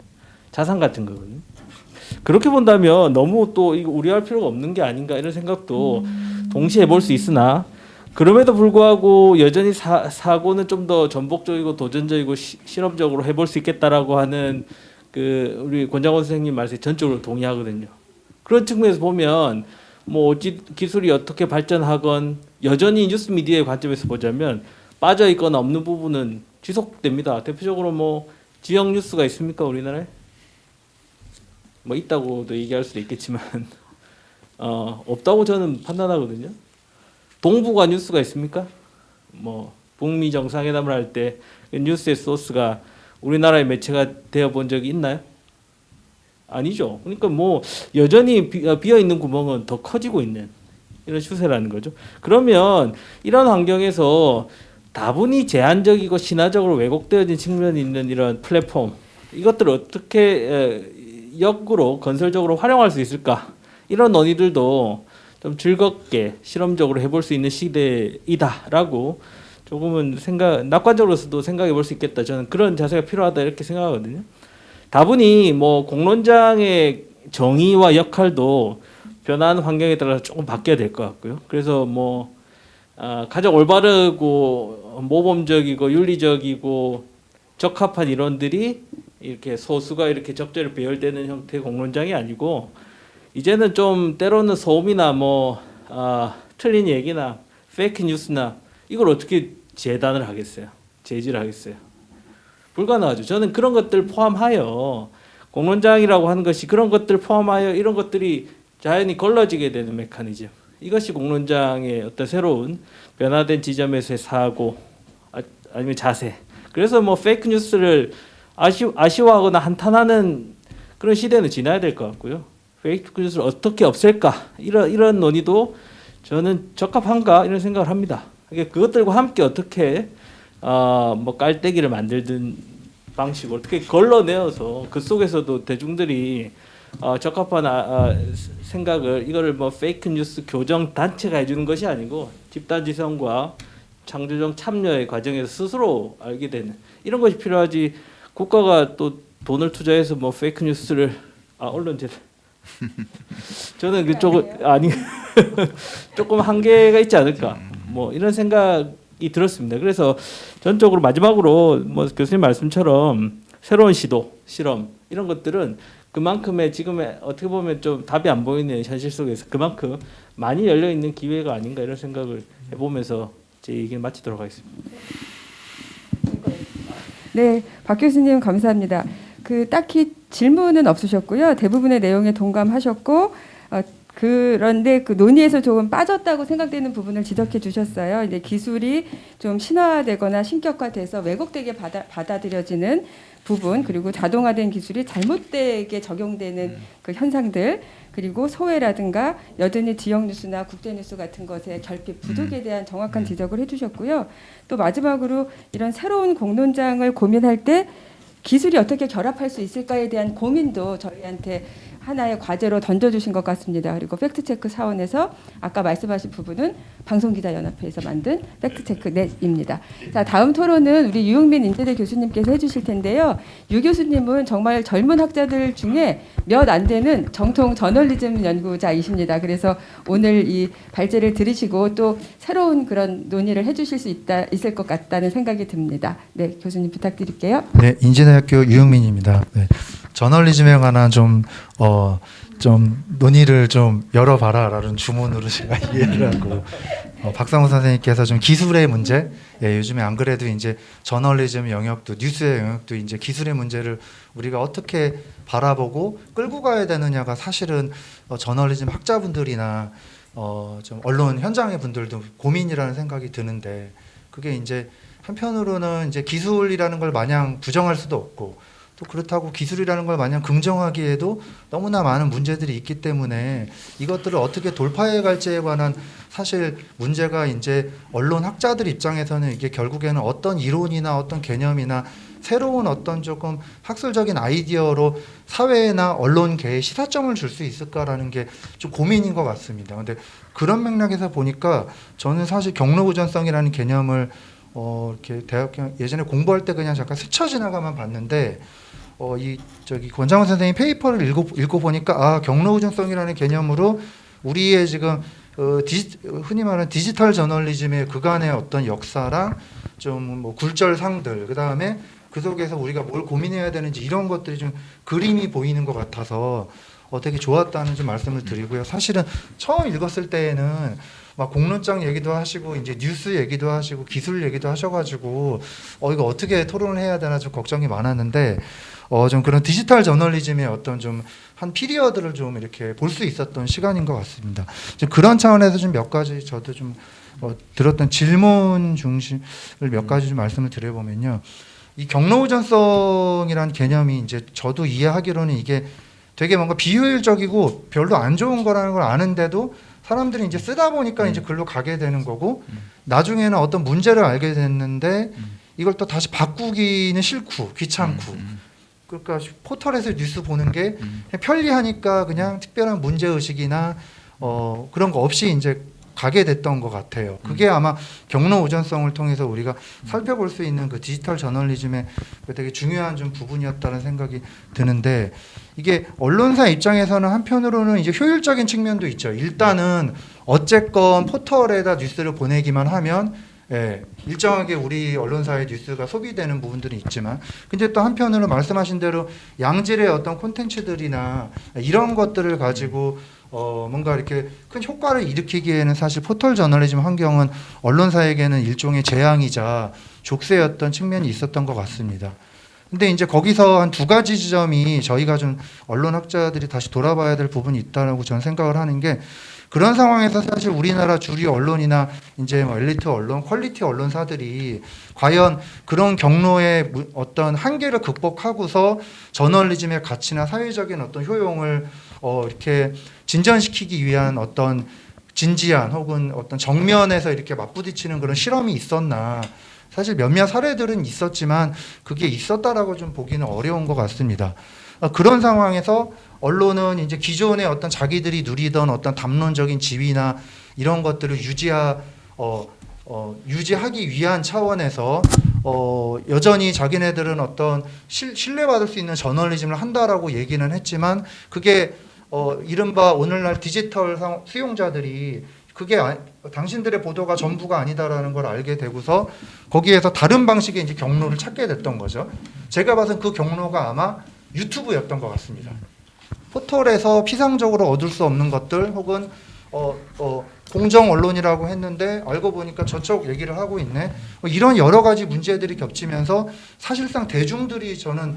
C: 자산 같은 거거든요. 그렇게 본다면 너무 또 이거 우려할 필요가 없는 게 아닌가 이런 생각도 동시에 볼 수 있으나, 그럼에도 불구하고 여전히 사고는 좀 더 전복적이고 도전적이고 실험적으로 해볼 수 있겠다라고 하는 그 우리 권장원 선생님 말씀에 전적으로 동의하거든요. 그런 측면에서 보면 뭐 어찌 기술이 어떻게 발전하건 여전히 뉴스 미디어의 관점에서 보자면 빠져 있거나 없는 부분은 지속됩니다. 대표적으로 뭐 지역 뉴스가 있습니까, 우리나라에? 뭐 있다고도 얘기할 수도 있겠지만 없다고 저는 판단하거든요. 동북아 뉴스가 있습니까? 뭐 북미 정상회담을 할 때 뉴스의 소스가 우리나라의 매체가 되어 본 적이 있나요? 아니죠. 그러니까 뭐 여전히 비어 있는 구멍은 더 커지고 있는 이런 추세라는 거죠. 그러면 이런 환경에서 다분히 제한적이고 신화적으로 왜곡되어진 측면이 있는 이런 플랫폼, 이것들을 어떻게 역으로 건설적으로 활용할 수 있을까? 이런 논의들도 좀 즐겁게 실험적으로 해볼 수 있는 시대이다라고 조금은 낙관적으로서도 생각해 볼 수 있겠다. 저는 그런 자세가 필요하다 이렇게 생각하거든요. 다분히 뭐 공론장의 정의와 역할도 변화하는 환경에 따라서 조금 바뀌어야 될 것 같고요. 그래서 뭐 가장 올바르고 모범적이고 윤리적이고 적합한 이론들이 이렇게 소수가 이렇게 적절히 배열되는 형태의 공론장이 아니고, 이제는 좀 때로는 소음이나 뭐 틀린 얘기나 페이크 뉴스나 이걸 어떻게 재단을 하겠어요? 제지를 하겠어요? 불가능하죠. 저는 그런 것들 포함하여 공론장이라고 하는 것이 그런 것들 포함하여 이런 것들이 자연히 걸러지게 되는 메커니즘, 이것이 공론장의 어떤 새로운 변화된 지점에서의 사고 아니면 자세. 그래서 뭐 페이크 뉴스를 아쉬워하거나 한탄하는 그런 시대는 지나야 될 것 같고요. 페이크 뉴스를 어떻게 없앨까 이런 논의도 저는 적합한가 이런 생각을 합니다. 그러니까 그것들과 함께 어떻게 뭐 깔때기를 만들든 방식으로 어떻게 걸러내어서 그 속에서도 대중들이 적합한 생각을, 이거를 뭐 페이크 뉴스 교정 단체가 해주는 것이 아니고 집단지성과 창조적 참여의 과정에서 스스로 알게 되는 이런 것이 필요하지, 국가가 또 돈을 투자해서 뭐 페이크 뉴스를 언론제 저는 그쪽은 아니 조금 한계가 있지 않을까 뭐 이런 생각이 들었습니다. 그래서 전적으로 마지막으로 뭐 교수님 말씀처럼 새로운 시도, 실험 이런 것들은 그만큼의 지금의 어떻게 보면 좀 답이 안 보이는 현실 속에서 그만큼 많이 열려 있는 기회가 아닌가 이런 생각을 해보면서 제 얘기를 마치도록 하겠습니다.
A: 네, 박 교수님 감사합니다. 딱히 질문은 없으셨고요. 대부분의 내용에 동감하셨고 그런데 그 논의에서 조금 빠졌다고 생각되는 부분을 지적해 주셨어요. 이제 기술이 좀 신화되거나 신격화돼서 왜곡되게 받아들여지는 부분, 그리고 자동화된 기술이 잘못되게 적용되는 그 현상들, 그리고 소외라든가 여전히 지역 뉴스나 국제 뉴스 같은 것의 결핍 부족에 대한 정확한 지적을 해주셨고요. 또 마지막으로 이런 새로운 공론장을 고민할 때 기술이 어떻게 결합할 수 있을까에 대한 고민도 저희한테 하나의 과제로 던져주신 것 같습니다. 그리고 팩트체크 차원에서 아까 말씀하신 부분은 방송기자연합회에서 만든 팩트체크 넷입니다. 자, 다음 토론은 우리 유용민 인제대 교수님께서 해주실 텐데요. 유 교수님은 정말 젊은 학자들 중에 몇 안 되는 정통 저널리즘 연구자이십니다. 그래서 오늘 이 발제를 들으시고 또 새로운 그런 논의를 해주실 수 있을 것 같다는 생각이 듭니다. 네, 교수님 부탁드릴게요.
D: 네, 인제대학교 유용민입니다. 네, 저널리즘에 관한 좀 논의를 좀 열어봐라라는 주문으로 제가 이해를 하고 박상우 선생님께서 좀 기술의 문제, 예, 요즘에 안 그래도 이제 저널리즘 영역도 뉴스의 영역도 이제 기술의 문제를 우리가 어떻게 바라보고 끌고 가야 되느냐가 사실은 저널리즘 학자분들이나 좀 언론 현장의 분들도 고민이라는 생각이 드는데 그게 이제 한편으로는 이제 기술이라는 걸 마냥 부정할 수도 없고 또 그렇다고 기술이라는 걸 마냥 긍정하기에도 너무나 많은 문제들이 있기 때문에 이것들을 어떻게 돌파해 갈지에 관한 사실 문제가 이제 언론 학자들 입장에서는 이게 결국에는 어떤 이론이나 어떤 개념이나 새로운 어떤 조금 학술적인 아이디어로 사회나 언론계에 시사점을 줄 수 있을까라는 게 좀 고민인 것 같습니다. 근데 그런 맥락에서 보니까 저는 사실 경로우전성이라는 개념을 이렇게 대학 예전에 공부할 때 그냥 잠깐 스쳐 지나가만 봤는데 권장훈 선생님 페이퍼를 읽고 보니까 경로우전성이라는 개념으로 우리의 지금 흔히 말하는 디지털 저널리즘의 그간의 어떤 역사랑 좀 뭐 굴절상들 그다음에 그 속에서 우리가 뭘 고민해야 되는지 이런 것들이 좀 그림이 보이는 것 같아서 되게 좋았다는 좀 말씀을 드리고요. 사실은 처음 읽었을 때에는 막 공론장 얘기도 하시고 이제 뉴스 얘기도 하시고 기술 얘기도 하셔가지고 이거 어떻게 토론을 해야 되나 좀 걱정이 많았는데 좀 그런 디지털 저널리즘의 어떤 좀 한 피리어드를 좀 이렇게 볼 수 있었던 시간인 것 같습니다. 좀 그런 차원에서 좀 몇 가지 저도 좀 들었던 질문 중심을 몇 가지 좀 말씀을 드려보면요. 이 경로우전성이라는 개념이 이제 저도 이해하기로는 이게 되게 뭔가 비효율적이고 별로 안 좋은 거라는 걸 아는데도 사람들이 이제 쓰다 보니까 이제 글로 가게 되는 거고 나중에는 어떤 문제를 알게 됐는데 이걸 또 다시 바꾸기는 싫고 귀찮고 그러니까 포털에서 뉴스 보는 게 그냥 편리하니까 그냥 특별한 문제 의식이나 그런 거 없이 이제 가게 됐던 것 같아요. 그게 아마 경로우전성을 통해서 우리가 살펴볼 수 있는 그 디지털 저널리즘의 되게 중요한 좀 부분이었다는 생각이 드는데 이게 언론사 입장에서는 한편으로는 이제 효율적인 측면도 있죠. 일단은 어쨌건 포털에다 뉴스를 보내기만 하면 일정하게 우리 언론사의 뉴스가 소비되는 부분들이 있지만 근데 또 한편으로 말씀하신 대로 양질의 어떤 콘텐츠들이나 이런 것들을 가지고 뭔가 이렇게 큰 효과를 일으키기에는 사실 포털 저널리즘 환경은 언론사에게는 일종의 재앙이자 족쇄였던 측면이 있었던 것 같습니다. 근데 이제 거기서 한 두 가지 지점이 저희가 좀 언론 학자들이 다시 돌아봐야 될 부분이 있다고 저는 생각을 하는 게 그런 상황에서 사실 우리나라 주류 언론이나 이제 뭐 엘리트 언론, 퀄리티 언론사들이 과연 그런 경로의 어떤 한계를 극복하고서 저널리즘의 가치나 사회적인 어떤 효용을 이렇게 진전시키기 위한 어떤 진지한 혹은 어떤 정면에서 이렇게 맞부딪히는 그런 실험이 있었나. 사실 몇몇 사례들은 있었지만 그게 있었다라고 좀 보기는 어려운 것 같습니다. 그런 상황에서 언론은 이제 기존의 어떤 자기들이 누리던 어떤 담론적인 지위나 이런 것들을 유지하기 위한 차원에서 여전히 자기네들은 어떤 신뢰받을 수 있는 저널리즘을 한다라고 얘기는 했지만 그게 이른바 오늘날 디지털 수용자들이 그게 당신들의 보도가 전부가 아니다라는 걸 알게 되고서 거기에서 다른 방식의 이제 경로를 찾게 됐던 거죠. 제가 봐선 그 경로가 아마 유튜브였던 것 같습니다. 포털에서 피상적으로 얻을 수 없는 것들 혹은 공정 언론이라고 했는데 알고 보니까 저쪽 얘기를 하고 있네. 뭐 이런 여러 가지 문제들이 겹치면서 사실상 대중들이 저는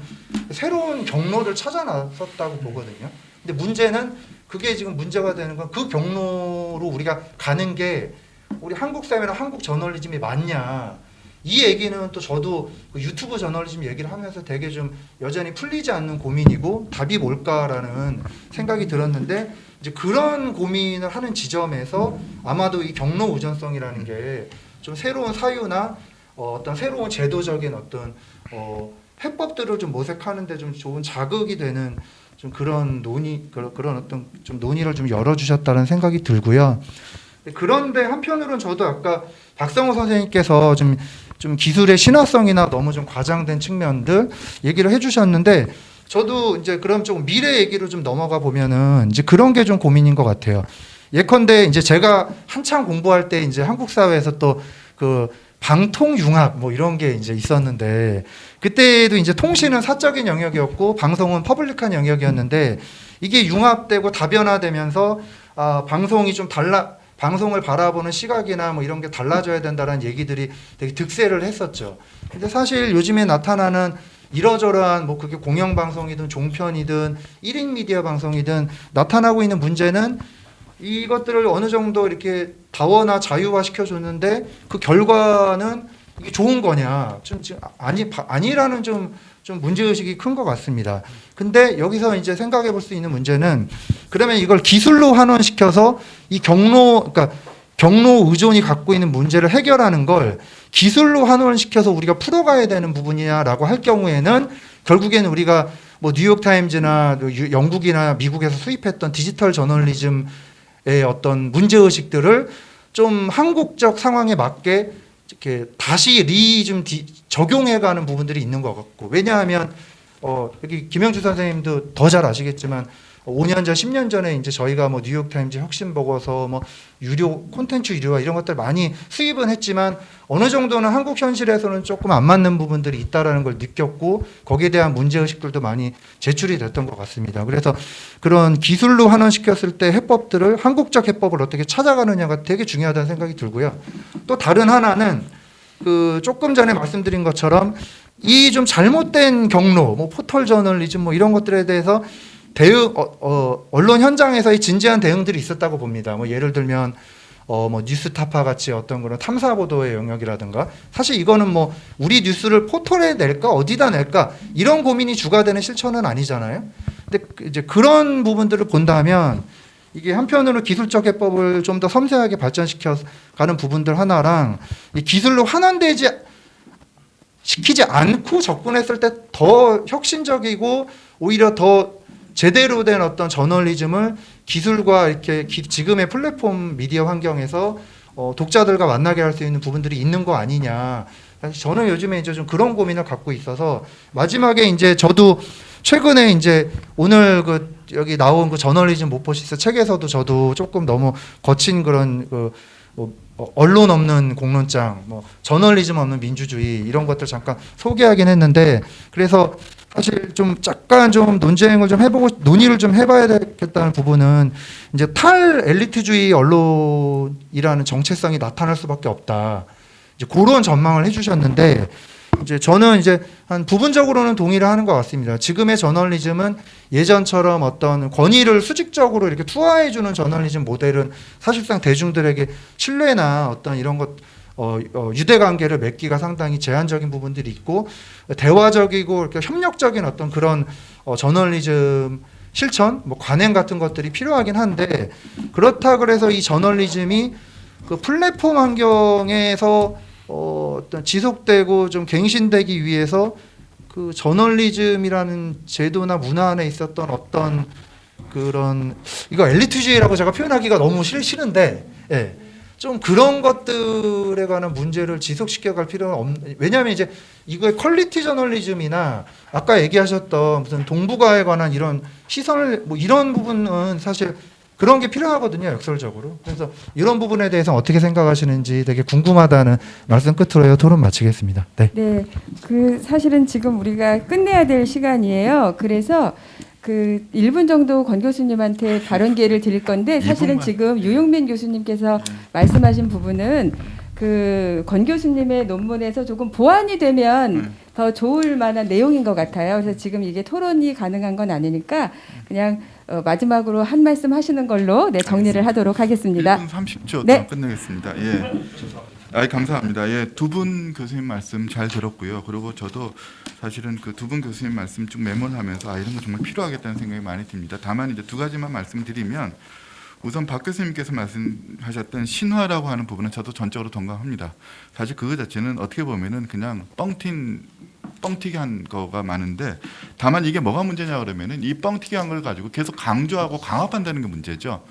D: 새로운 경로를 찾아 나섰다고 보거든요. 근데 문제는 그게 지금 문제가 되는 건 그 경로로 우리가 가는 게 우리 한국 사회나 한국 저널리즘이 맞냐. 이 얘기는 또 저도 그 유튜브 저널리즘 얘기를 하면서 되게 좀 여전히 풀리지 않는 고민이고 답이 뭘까라는 생각이 들었는데 이제 그런 고민을 하는 지점에서 아마도 이 경로 우전성이라는 게 좀 새로운 사유나 어떤 새로운 제도적인 어떤 해법들을 좀 모색하는데 좀 좋은 자극이 되는 좀 그런 그런 어떤 좀 논의를 좀 열어주셨다는 생각이 들고요. 그런데 한편으로는 저도 아까 박성호 선생님께서 좀 기술의 신화성이나 너무 좀 과장된 측면들 얘기를 해주셨는데 저도 이제 그럼 좀 미래 얘기로 좀 넘어가 보면은 이제 그런 게 좀 고민인 것 같아요. 예컨대 이제 제가 한창 공부할 때 이제 한국 사회에서 또 그 방통융합 뭐 이런 게 이제 있었는데 그때도 이제 통신은 사적인 영역이었고 방송은 퍼블릭한 영역이었는데 이게 융합되고 다변화되면서 방송이 좀 방송을 바라보는 시각이나 뭐 이런 게 달라져야 된다는 얘기들이 되게 득세를 했었죠. 근데 사실 요즘에 나타나는 이러저러한 뭐 그게 공영방송이든 종편이든 1인 미디어 방송이든 나타나고 있는 문제는 이것들을 어느 정도 이렇게 다원화 자유화 시켜줬는데 그 결과는 이게 좋은 거냐 아니라는 좀 문제의식이 큰 것 같습니다. 근데 여기서 이제 생각해 볼 수 있는 문제는 그러면 이걸 기술로 환원시켜서 이 그러니까 경로 의존이 갖고 있는 문제를 해결하는 걸 기술로 환원시켜서 우리가 풀어가야 되는 부분이냐라고 할 경우에는 결국에는 우리가 뭐 뉴욕타임즈나 영국이나 미국에서 수입했던 디지털 저널리즘의 어떤 문제의식들을 좀 한국적 상황에 맞게 이렇게 다시 적용해가는 부분들이 있는 것 같고 왜냐하면 여기 김영주 선생님도 더 잘 아시겠지만 5년 전, 10년 전에 이제 저희가 뭐 뉴욕타임즈 혁신 보고서 뭐 유료 콘텐츠 유료화 이런 것들 많이 수입은 했지만 어느 정도는 한국 현실에서는 조금 안 맞는 부분들이 있다라는 걸 느꼈고 거기에 대한 문제 의식들도 많이 제출이 됐던 것 같습니다. 그래서 그런 기술로 환원시켰을 때 해법들을 한국적 해법을 어떻게 찾아가느냐가 되게 중요하다는 생각이 들고요. 또 다른 하나는 그 조금 전에 말씀드린 것처럼 이 좀 잘못된 경로, 뭐 포털 저널리즘 뭐 이런 것들에 대해서 언론 현장에서의 진지한 대응들이 있었다고 봅니다. 뭐 예를 들면 뭐 뉴스타파 같이 어떤 그런 탐사 보도의 영역이라든가 사실 이거는 뭐 우리 뉴스를 포털에 낼까 어디다 낼까 이런 고민이 주가 되는 실천은 아니잖아요. 근데 이제 그런 부분들을 본다면 이게 한편으로 기술적 해법을 좀 더 섬세하게 발전시켜 가는 부분들 하나랑 이 기술로 시키지 않고 접근했을 때 더 혁신적이고 오히려 더 제대로 된 어떤 저널리즘을 기술과 이렇게 지금의 플랫폼 미디어 환경에서 독자들과 만나게 할 수 있는 부분들이 있는 거 아니냐. 저는 요즘에 이제 좀 그런 고민을 갖고 있어서 마지막에 이제 저도 최근에 이제 오늘 여기 나온 그 저널리즘 모포시스 책에서도 저도 조금 너무 거친 그런 언론 없는 공론장, 뭐 저널리즘 없는 민주주의 이런 것들 잠깐 소개하긴 했는데 그래서 사실 좀 약간 좀 논쟁을 좀 해보고 논의를 좀 해봐야 되겠다는 부분은 이제 탈엘리트주의 언론이라는 정체성이 나타날 수밖에 없다. 이제 그런 전망을 해주셨는데 이제 저는 이제 한 부분적으로는 동의를 하는 것 같습니다. 지금의 저널리즘은 예전처럼 어떤 권위를 수직적으로 이렇게 투하해주는 저널리즘 모델은 사실상 대중들에게 신뢰나 어떤 이런 것 유대관계를 맺기가 상당히 제한적인 부분들이 있고 대화적이고 이렇게 협력적인 어떤 그런 저널리즘 실천, 뭐 관행 같은 것들이 필요하긴 한데 그렇다 그래서 이 저널리즘이 그 플랫폼 환경에서 어떤 지속되고 좀 갱신되기 위해서 그 저널리즘이라는 제도나 문화 안에 있었던 어떤 그런 이거 엘리트주의라고 제가 표현하기가 너무 싫은데 예. 좀 그런 것들에 관한 문제를 지속시켜갈 필요는 없는 왜냐하면 이제 이거의 퀄리티 저널리즘이나 아까 얘기하셨던 무슨 동북아에 관한 이런 시선을 뭐 이런 부분은 사실 그런 게 필요하거든요 역설적으로. 그래서 이런 부분에 대해서 어떻게 생각하시는지 되게 궁금하다는 말씀 끝으로 토론 마치겠습니다. 네.
A: 네, 그 사실은 지금 우리가 끝내야 될 시간이에요. 그래서 그 1분 정도 권 교수님한테 발언 기회를 드릴 건데 사실은
B: 2분만.
A: 지금 유용민 교수님께서 말씀하신 부분은 그 권 교수님의 논문에서 조금 보완이 되면 더 좋을 만한 내용인 것 같아요. 그래서 지금 이게 토론이 가능한 건 아니니까 그냥 마지막으로 한 말씀 하시는 걸로 네, 정리를 하도록 하겠습니다.
B: 1분 30초
A: 네.
B: 끝내겠습니다. 예. 감사합니다. 예, 두 분 교수님 말씀 잘 들었고요. 그리고 저도 사실은 그 두 분 교수님 말씀 쭉 메모를 하면서 이런 거 정말 필요하겠다는 생각이 많이 듭니다. 다만 이제 두 가지만 말씀드리면 우선 박 교수님께서 말씀하셨던 신화라고 하는 부분은 저도 전적으로 동감합니다. 사실 그거 자체는 어떻게 보면은 그냥 뻥튀기 한 거가 많은데 다만 이게 뭐가 문제냐 그러면은 이 뻥튀기 한 걸 가지고 계속 강조하고 강압한다는 게 문제죠.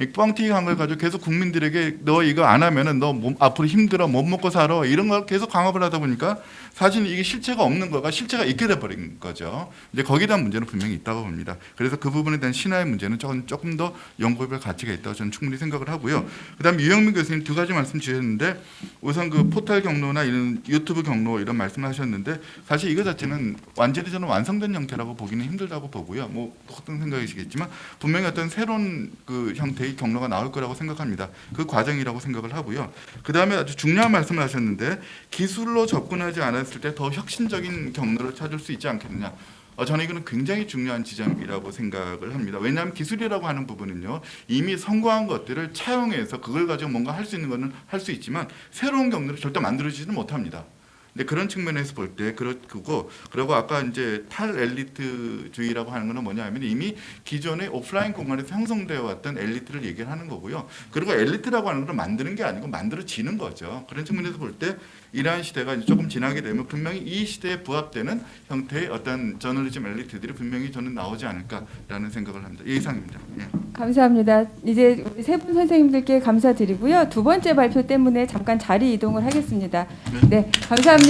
B: 이 뻥튀기 한 걸 가지고 계속 국민들에게 너 이거 안 하면은 너 앞으로 힘들어 못 먹고 살아 이런 걸 계속 강압을 하다 보니까 사실 이게 실체가 없는 거가 실체가 있게 돼버린 거죠. 이제 거기에 대한 문제는 분명히 있다고 봅니다. 그래서 그 부분에 대한 신화의 문제는 조금 더 연구해볼 가치가 있다고 저는 충분히 생각을 하고요. 그다음 유영민 교수님 두 가지 말씀 주셨는데 우선 그 포털 경로나 이런 유튜브 경로 이런 말씀을 하셨는데 사실 이거 자체는 완전히 저는 완성된 형태라고 보기는 힘들다고 보고요. 뭐 어떤 생각이시겠지만 분명히 어떤 새로운 그 형태의 경로가 나올 거라고 생각합니다. 그 과정이라고 생각을 하고요. 그다음에 아주 중요한 말씀을 하셨는데 기술로 접근하지 않았을 때 더 혁신적인 경로를 찾을 수 있지 않겠느냐. 저는 이거는 굉장히 중요한 지점이라고 생각을 합니다. 왜냐하면 기술이라고 하는 부분은요 이미 성공한 것들을 차용해서 그걸 가지고 뭔가 할 수 있는 거는 할 수 있지만 새로운 경로를 절대 만들어지지는 못합니다. 근데 그런 측면에서 볼 때 그렇고 그리고 아까 이제 탈엘리트주의라고 하는 거는 뭐냐하면 이미 기존의 오프라인 공간에서 형성되어 왔던 엘리트를 얘기를 하는 거고요. 그리고 엘리트라고 하는 건 만드는 게 아니고 만들어지는 거죠. 그런 측면에서 볼 때 이러한 시대가 이제 조금 지나게 되면 분명히 이 시대에 부합되는 형태의 어떤 저널리즘 엘리트들이 분명히 저는 나오지 않을까라는 생각을 합니다. 이상입니다. 예.
A: 감사합니다. 이제 우리 세 분 선생님들께 감사드리고요. 두 번째 발표 때문에 잠깐 자리 이동을 하겠습니다. 네, 감사합니다.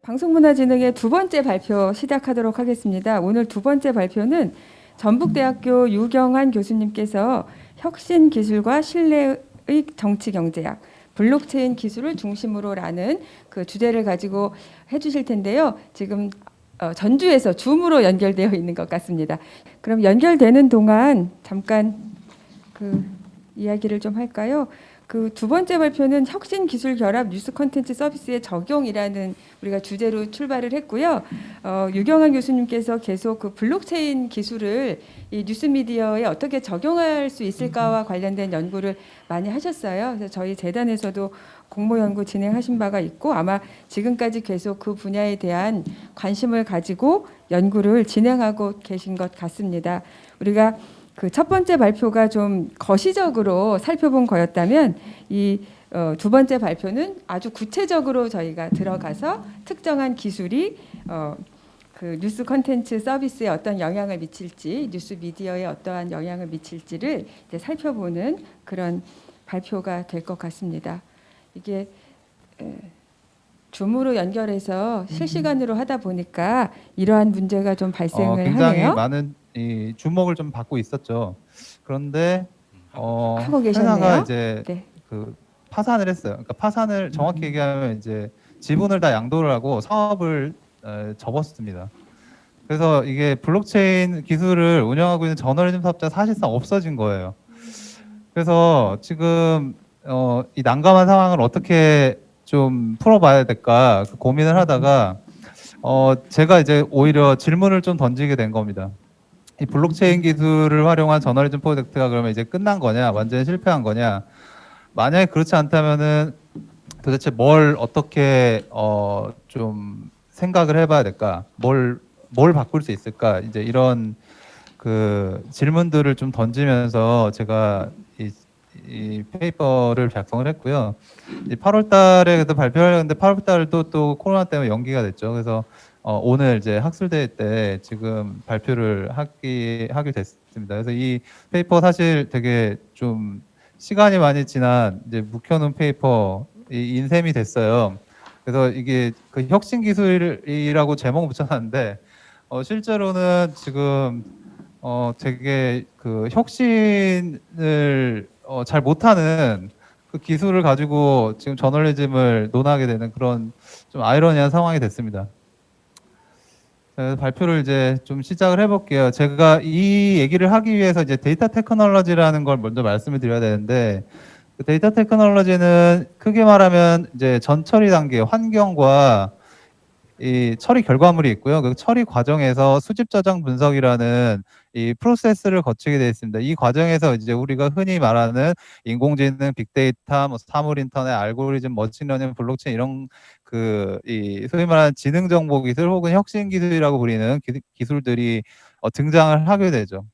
A: 방송문화진흥의 두 번째 발표 시작하도록 하겠습니다. 오늘 두 번째 발표는 전북대학교 유경환 교수님께서 혁신기술과 신뢰의 정치경제학, 블록체인 기술을 중심으로라는 그 주제를 가지고 해주실 텐데요. 지금 전주에서 줌으로 연결되어 있는 것 같습니다. 그럼 연결되는 동안 잠깐 그 이야기를 좀 할까요? 그 두 번째 발표는 혁신 기술 결합 뉴스 콘텐츠 서비스의 적용이라는 우리가 주제로 출발을 했고요. 유경환 교수님께서 계속 그 블록체인 기술을 이 뉴스 미디어에 어떻게 적용할 수 있을까와 관련된 연구를 많이 하셨어요. 그래서 저희 재단에서도 공모 연구 진행하신 바가 있고 아마 지금까지 계속 그 분야에 대한 관심을 가지고 연구를 진행하고 계신 것 같습니다. 우리가 그 첫 번째 발표가 좀 거시적으로 살펴본 거였다면 이 두 번째 발표는 아주 구체적으로 저희가 들어가서 특정한 기술이 그 뉴스 콘텐츠 서비스에 어떤 영향을 미칠지, 뉴스 미디어에 어떠한 영향을 미칠지를 이제 살펴보는 그런 발표가 될 것 같습니다. 이게 줌으로 연결해서 실시간으로 하다 보니까 이러한 문제가 좀 발생을
E: 굉장히
A: 하네요.
E: 많은 이 주목을 좀 받고 있었죠. 그런데
A: 하고 계셨네요.
E: 회사가 이제
A: 네.
E: 그 파산을 했어요. 그러니까 파산을 정확히 얘기하면 이제 지분을 다 양도를 하고 사업을 접었습니다. 그래서 이게 블록체인 기술을 운영하고 있는 저널리즘 사업자가 사실상 없어진 거예요. 그래서 지금 이 난감한 상황을 어떻게 좀 풀어봐야 될까 그 고민을 하다가 제가 이제 오히려 질문을 좀 던지게 된 겁니다. 이 블록체인 기술을 활용한 저널리즘 프로젝트가 그러면 이제 끝난 거냐, 완전히 실패한 거냐? 만약에 그렇지 않다면은 도대체 뭘 어떻게 좀 생각을 해봐야 될까? 뭘 바꿀 수 있을까? 이제 이런 그 질문들을 좀 던지면서 제가 이 페이퍼를 작성을 했고요. 8월달에 그래도 발표를 했는데 8월달도 또 코로나 때문에 연기가 됐죠. 그래서 오늘 이제 학술대회 때 지금 발표를 하게 됐습니다. 그래서 이 페이퍼 사실 되게 좀 시간이 많이 지난 이제 묵혀놓은 페이퍼 인셈이 됐어요. 그래서 이게 그 혁신 기술이라고 제목을 붙여놨는데 실제로는 지금 되게 그 혁신을 잘 못하는 그 기술을 가지고 지금 저널리즘을 논하게 되는 그런 좀 아이러니한 상황이 됐습니다. 자, 발표를 이제 좀 시작을 해볼게요. 제가 이 얘기를 하기 위해서 이제 데이터 테크놀로지라는 걸 먼저 말씀을 드려야 되는데, 그 데이터 테크놀로지는 크게 말하면 이제 전처리 단계 환경과 이 처리 결과물이 있고요. 그 처리 과정에서 수집 저장 분석이라는 이 프로세스를 거치게 되어 있습니다. 이 과정에서 이제 우리가 흔히 말하는 인공지능, 빅데이터, 뭐 사물 인터넷, 알고리즘, 머신러닝, 블록체인 이런 그 이 소위 말하는 지능 정보 기술 혹은 혁신 기술이라고 불리는 기술들이 등장을 하게 되죠.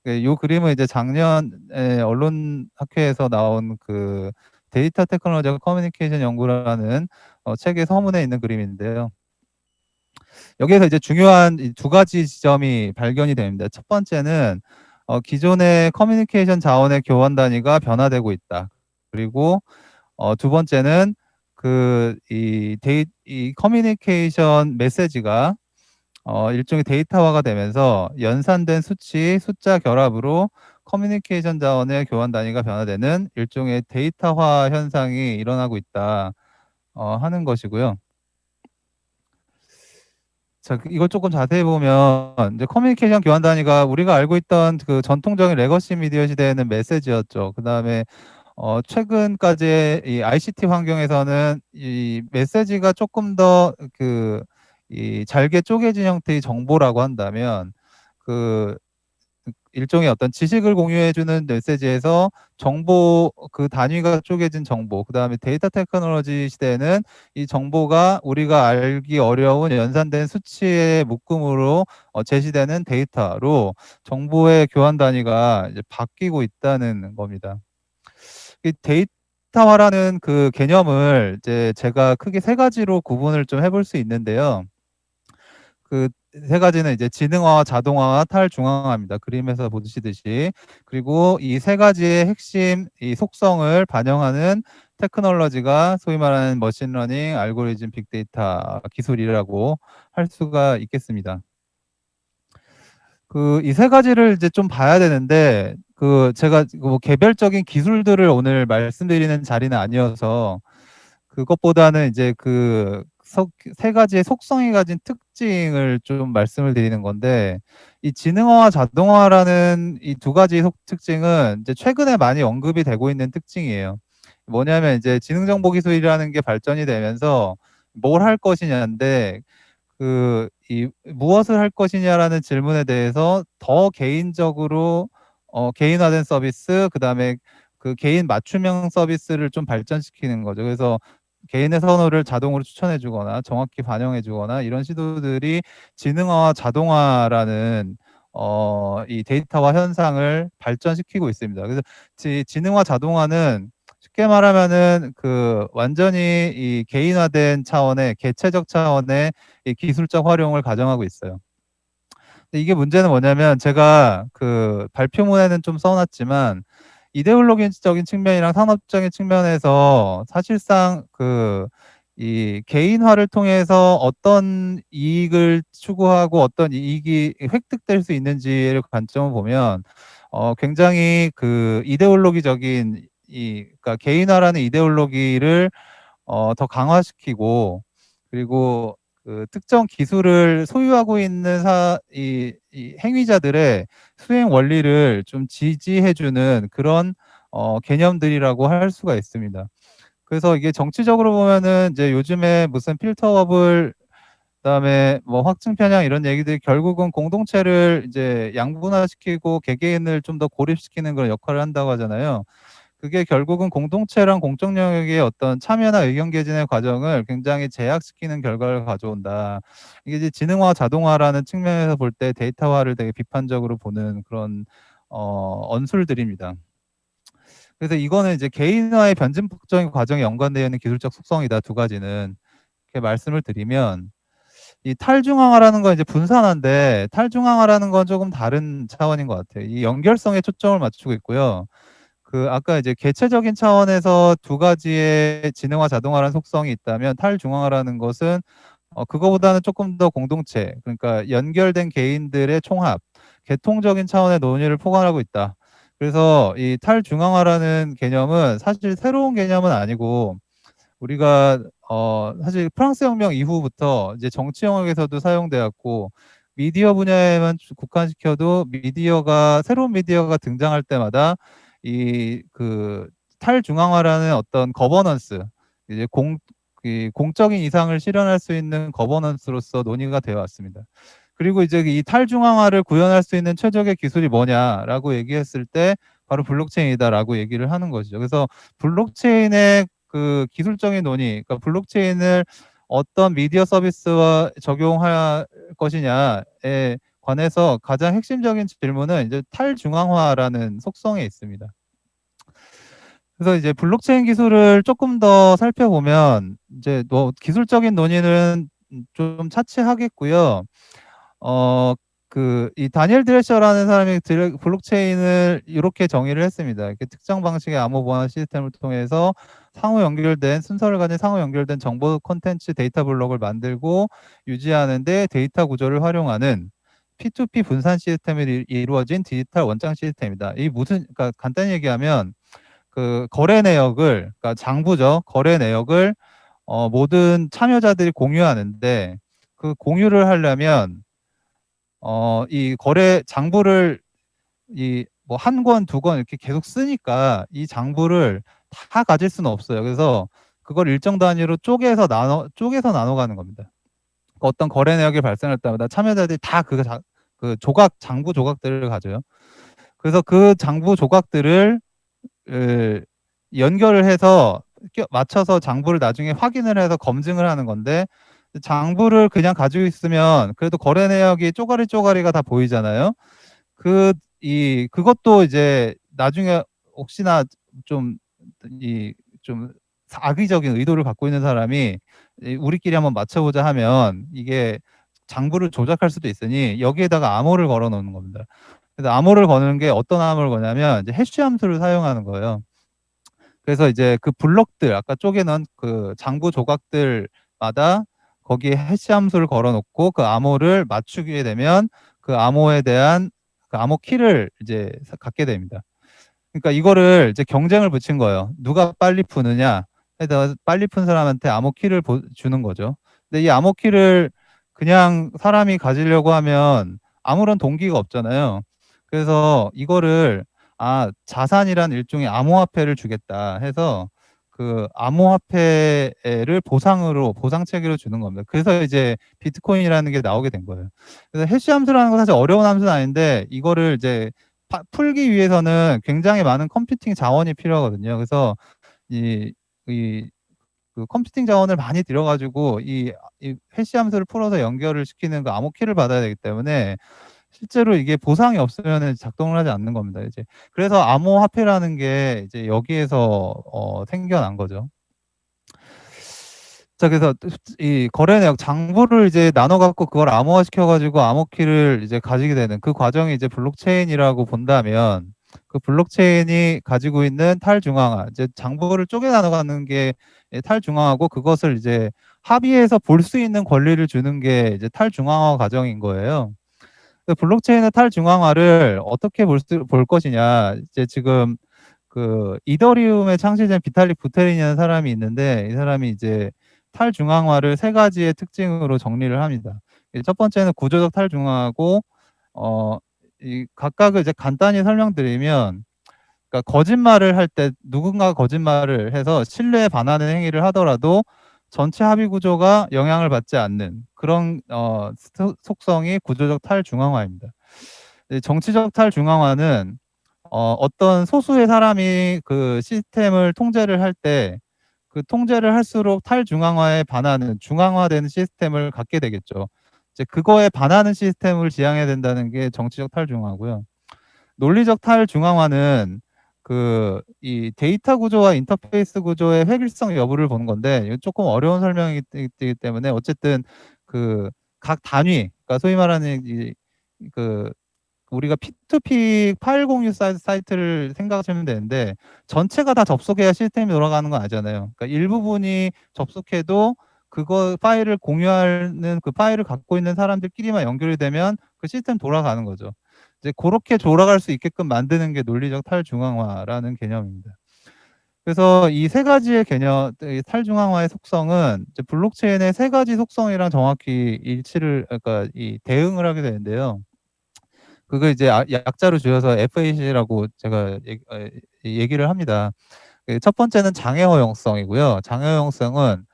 E: 이 그림은 이제 작년에 언론학회에서 나온 그 데이터 테크놀로지 커뮤니케이션 연구라는 책의 서문에 있는 그림인데요. 여기에서 이제 중요한 두 가지 지점이 발견이 됩니다. 첫 번째는 기존의 커뮤니케이션 자원의 교환 단위가 변화되고 있다. 그리고 두 번째는 이 커뮤니케이션 메시지가 일종의 데이터화가 되면서 연산된 수치, 숫자 결합으로 커뮤니케이션 자원의 교환 단위가 변화되는 일종의 데이터화 현상이 일어나고 있다 하는 것이고요. 자, 이걸 조금 자세히 보면 이제 커뮤니케이션 교환 단위가 우리가 알고 있던 그 전통적인 레거시 미디어 시대에는 메시지였죠. 그다음에 최근까지의 이 ICT 환경에서는 이 메시지가 조금 더 이 잘게 쪼개진 형태의 정보라고 한다면 그 일종의 어떤 지식을 공유해주는 메시지에서 정보 그 단위가 쪼개진 정보, 그 다음에 데이터 테크놀로지 시대에는 이 정보가 우리가 알기 어려운 연산된 수치의 묶음으로 제시되는 데이터로 정보의 교환 단위가 이제 바뀌고 있다는 겁니다. 이 데이터화라는 그 개념을 이제 제가 크게 세 가지로 구분을 좀 해볼 수 있는데요. 그 세 가지는 이제 지능화와 자동화와 탈중앙화입니다. 그림에서 보시듯이. 그리고 이 세 가지의 핵심 이 속성을 반영하는 테크놀로지가 소위 말하는 머신러닝, 알고리즘, 빅데이터 기술이라고 할 수가 있겠습니다. 이 세 가지를 이제 좀 봐야 되는데 제가 뭐 개별적인 기술들을 오늘 말씀드리는 자리는 아니어서 그것보다는 이제 세 가지의 속성이 가진 특징을 좀 말씀을 드리는 건데, 이 지능화와 자동화라는 이 두 가지 특징은 이제 최근에 많이 언급이 되고 있는 특징이에요. 뭐냐면 이제 지능정보기술이라는 게 발전이 되면서 뭘 할 것이냐인데, 이 무엇을 할 것이냐라는 질문에 대해서 더 개인적으로 개인화된 서비스, 그다음에 그 개인 맞춤형 서비스를 좀 발전시키는 거죠. 그래서 개인의 선호를 자동으로 추천해 주거나 정확히 반영해 주거나 이런 시도들이 지능화와 자동화라는 이 데이터화 현상을 발전시키고 있습니다. 그래서 지능화 자동화는 쉽게 말하면은 완전히 이 개인화된 차원의 개체적 차원의 이 기술적 활용을 가정하고 있어요. 근데 이게 문제는 뭐냐면 제가 발표문에는 좀 써놨지만 이데올로기적인 측면이랑 산업적인 측면에서 사실상 이 개인화를 통해서 어떤 이익을 추구하고 어떤 이익이 획득될 수 있는지를 관점을 보면 굉장히 이데올로기적인 그러니까 개인화라는 이데올로기를 더 강화시키고 그리고 특정 기술을 소유하고 있는 이 행위자들의 수행 원리를 좀 지지해주는 그런 개념들이라고 할 수가 있습니다. 그래서 이게 정치적으로 보면은 이제 요즘에 무슨 필터 버블 그다음에 뭐 확증 편향 이런 얘기들이 결국은 공동체를 이제 양분화시키고 개개인을 좀 더 고립시키는 그런 역할을 한다고 하잖아요. 그게 결국은 공동체랑 공적 영역의 어떤 참여나 의견 개진의 과정을 굉장히 제약시키는 결과를 가져온다. 이게 이제 지능화, 자동화라는 측면에서 볼 때 데이터화를 되게 비판적으로 보는 그런 언술들입니다. 그래서 이거는 이제 개인화의 변증적인 과정에 연관되어 있는 기술적 속성이다. 두 가지는 이렇게 말씀을 드리면 이 탈중앙화라는 건 이제 분산화인데 탈중앙화라는 건 조금 다른 차원인 것 같아요. 이 연결성에 초점을 맞추고 있고요. 아까 이제 개체적인 차원에서 두 가지의 지능화, 자동화라는 속성이 있다면 탈중앙화라는 것은 그거보다는 조금 더 공동체, 그러니까 연결된 개인들의 총합, 계통적인 차원의 논의를 포괄하고 있다. 그래서 이 탈중앙화라는 개념은 사실 새로운 개념은 아니고 우리가 사실 프랑스 혁명 이후부터 이제 정치 영역에서도 사용되었고 미디어 분야에만 국한시켜도 새로운 미디어가 등장할 때마다 이 그 탈중앙화라는 어떤 거버넌스 이제 이 공적인 이상을 실현할 수 있는 거버넌스로서 논의가 되어 왔습니다. 그리고 이제 이 탈중앙화를 구현할 수 있는 최적의 기술이 뭐냐라고 얘기했을 때 바로 블록체인이다라고 얘기를 하는 것이죠. 그래서 블록체인의 그 기술적인 논의, 그러니까 블록체인을 어떤 미디어 서비스와 적용할 것이냐에 관해서 가장 핵심적인 질문은 이제 탈중앙화라는 속성에 있습니다. 그래서 이제 블록체인 기술을 조금 더 살펴보면 이제 뭐 기술적인 논의는 좀 차치하겠고요. 이 다니엘 드레셔라는 사람이 블록체인을 이렇게 정의를 했습니다. 이렇게 특정 방식의 암호 보안 시스템을 통해서 순서를 가진 상호 연결된 정보 콘텐츠 데이터 블록을 만들고 유지하는데 데이터 구조를 활용하는 P2P 분산 시스템이 이루어진 디지털 원장 시스템이다. 그러니까 간단히 얘기하면 그 거래 내역을, 그러니까 장부죠. 거래 내역을 모든 참여자들이 공유하는데 그 공유를 하려면 이 거래 장부를 뭐 한 권, 두 권 이렇게 계속 쓰니까 이 장부를 다 가질 수는 없어요. 그래서 그걸 일정 단위로 쪼개서 나눠가는 겁니다. 그러니까 어떤 거래 내역이 발생할 때마다 참여자들이 다 그 장부 조각들을 가져요. 그래서 그 장부 조각들을 연결을 해서 맞춰서 장부를 나중에 확인을 해서 검증을 하는 건데 장부를 그냥 가지고 있으면 그래도 거래 내역이 쪼가리가 다 보이잖아요. 그것도 이제 나중에 혹시나 좀 악의적인 의도를 갖고 있는 사람이 우리끼리 한번 맞춰보자 하면 이게 장부를 조작할 수도 있으니 여기에다가 암호를 걸어 놓는 겁니다. 그래서 암호를 거는 게 어떤 암호를 거냐면 이제 해시 함수를 사용하는 거예요. 그래서 이제 그 블록들 아까 쪼개놓은 그 장부 조각들마다 거기에 해시 함수를 걸어 놓고 그 암호를 맞추게 되면 그 암호에 대한 그 암호 키를 이제 갖게 됩니다. 그러니까 이거를 이제 경쟁을 붙인 거예요. 누가 빨리 푸느냐 해서 빨리 푼 사람한테 암호 키를 주는 거죠. 근데 이 암호 키를 그냥 사람이 가지려고 하면 아무런 동기가 없잖아요. 그래서 이거를 자산이란 일종의 암호화폐를 주겠다 해서 그 암호화폐를 보상 체계로 주는 겁니다. 그래서 이제 비트코인이라는 게 나오게 된 거예요. 그래서 해시 함수라는 건 사실 어려운 함수는 아닌데 이거를 이제 풀기 위해서는 굉장히 많은 컴퓨팅 자원이 필요하거든요. 그래서 그 컴퓨팅 자원을 많이 들여가지고 이 해시 함수를 풀어서 연결을 시키는 그 암호 키를 받아야 되기 때문에 실제로 이게 보상이 없으면 작동을 하지 않는 겁니다. 이제 그래서 암호화폐라는 게 이제 여기에서 생겨난 거죠. 자, 그래서 이 거래 내역 장부를 이제 나눠 갖고 그걸 암호화 시켜 가지고 암호키를 이제 가지게 되는 그 과정이 이제 블록체인이라고 본다면 그 블록체인이 가지고 있는 탈중앙화, 이제 장부를 쪼개 나눠 가는 게 탈중앙화고 그것을 이제 합의해서 볼 수 있는 권리를 주는 게 이제 탈중앙화 과정인 거예요. 블록체인의 탈중앙화를 어떻게 볼 것이냐. 이제 지금 그 이더리움의 창시자인 비탈릭 부테린이라는 사람이 있는데 이 사람이 이제 탈중앙화를 세 가지의 특징으로 정리를 합니다. 첫 번째는 구조적 탈중앙화고 이 각각을 이제 간단히 설명드리면 그러니까 거짓말을 할 때 누군가 거짓말을 해서 신뢰에 반하는 행위를 하더라도 전체 합의 구조가 영향을 받지 않는 그런 속성이 구조적 탈중앙화입니다. 정치적 탈중앙화는 어떤 소수의 사람이 그 시스템을 통제를 할 때 그 통제를 할수록 탈중앙화에 반하는 중앙화되는 시스템을 갖게 되겠죠. 이제 그거에 반하는 시스템을 지향해야 된다는 게 정치적 탈중앙화고요. 논리적 탈중앙화는 이 데이터 구조와 인터페이스 구조의 획일성 여부를 보는 건데 이거 조금 어려운 설명이기 때문에 어쨌든 그 각 단위, 그러니까 소위 말하는 그 우리가 P2P 파일 공유 사이트를 생각하시면 되는데 전체가 다 접속해야 시스템이 돌아가는 건 아니잖아요. 그러니까 일부분이 접속해도 그거 파일을 공유하는 그 파일을 갖고 있는 사람들끼리만 연결이 되면 그 시스템 돌아가는 거죠. 이제 그렇게 돌아갈 수 있게끔 만드는 게 논리적 탈중앙화라는 개념입니다. 그래서 이 세 가지의 개념, 이 탈중앙화의 속성은 이제 블록체인의 세 가지 속성이랑 정확히 그러니까 이 대응을 하게 되는데요. 그거 이제 약자로 줄여서 FAC라고 제가 얘기를 합니다. 첫 번째는 장애 허용성이고요. 장애 허용성은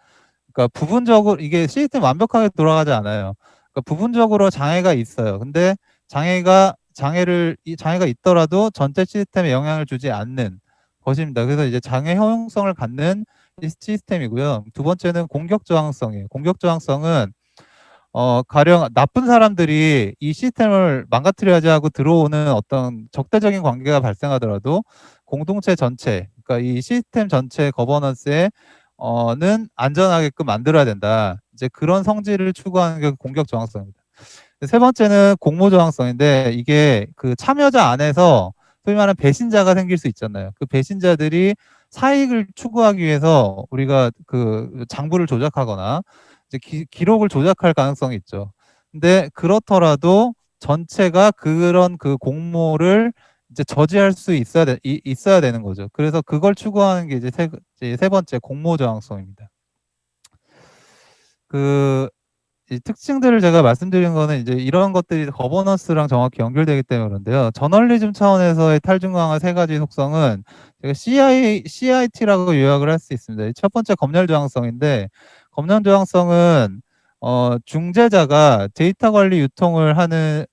E: 그러니까 부분적으로 이게 시스템 완벽하게 돌아가지 않아요. 그러니까 부분적으로 장애가 있어요. 근데 장애가 있더라도 전체 시스템에 영향을 주지 않는 것입니다. 그래서 이제 장애 허용성을 갖는 시스템이고요. 두 번째는 공격 저항성이에요. 공격 저항성은 가령 나쁜 사람들이 이 시스템을 망가뜨려야지 하고 들어오는 어떤 적대적인 관계가 발생하더라도 공동체 전체, 그러니까 이 시스템 전체 거버넌스에 는 안전하게끔 만들어야 된다. 이제 그런 성질을 추구하는 게 공격 저항성입니다. 세 번째는 공모 저항성인데 이게 그 참여자 안에서 소위 말하는 배신자가 생길 수 있잖아요. 그 배신자들이 사익을 추구하기 위해서 우리가 그 장부를 조작하거나 이제 기록을 조작할 가능성이 있죠. 근데 그렇더라도 전체가 그런 그 공모를 이제 저지할 수 있어야 되는 거죠. 그래서 그걸 추구하는 게 이제 세 번째 공모 저항성입니다. 이 특징들을 제가 말씀드린 거는 이제 이런 것들이 거버넌스랑 정확히 연결되기 때문에 그런데요. 저널리즘 차원에서의 탈중앙화 세 가지 속성은 제가 CIT라고 요약을 할 수 있습니다. 첫 번째 검열 저항성인데 검열 저항성은 중재자가 데이터 관리 유통을 하는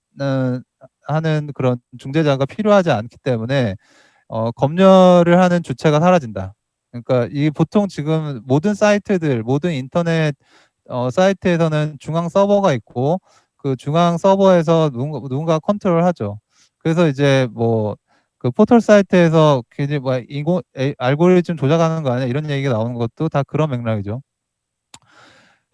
E: 그런 중재자가 필요하지 않기 때문에 검열을 하는 주체가 사라진다. 그러니까 이 보통 지금 모든 사이트들, 모든 인터넷 사이트에서는 중앙 서버가 있고 그 중앙 서버에서 누군가 컨트롤 하죠. 그래서 이제 뭐 그 포털 사이트에서 괜히 뭐 알고리즘 조작하는 거 아니야 이런 얘기가 나오는 것도 다 그런 맥락이죠.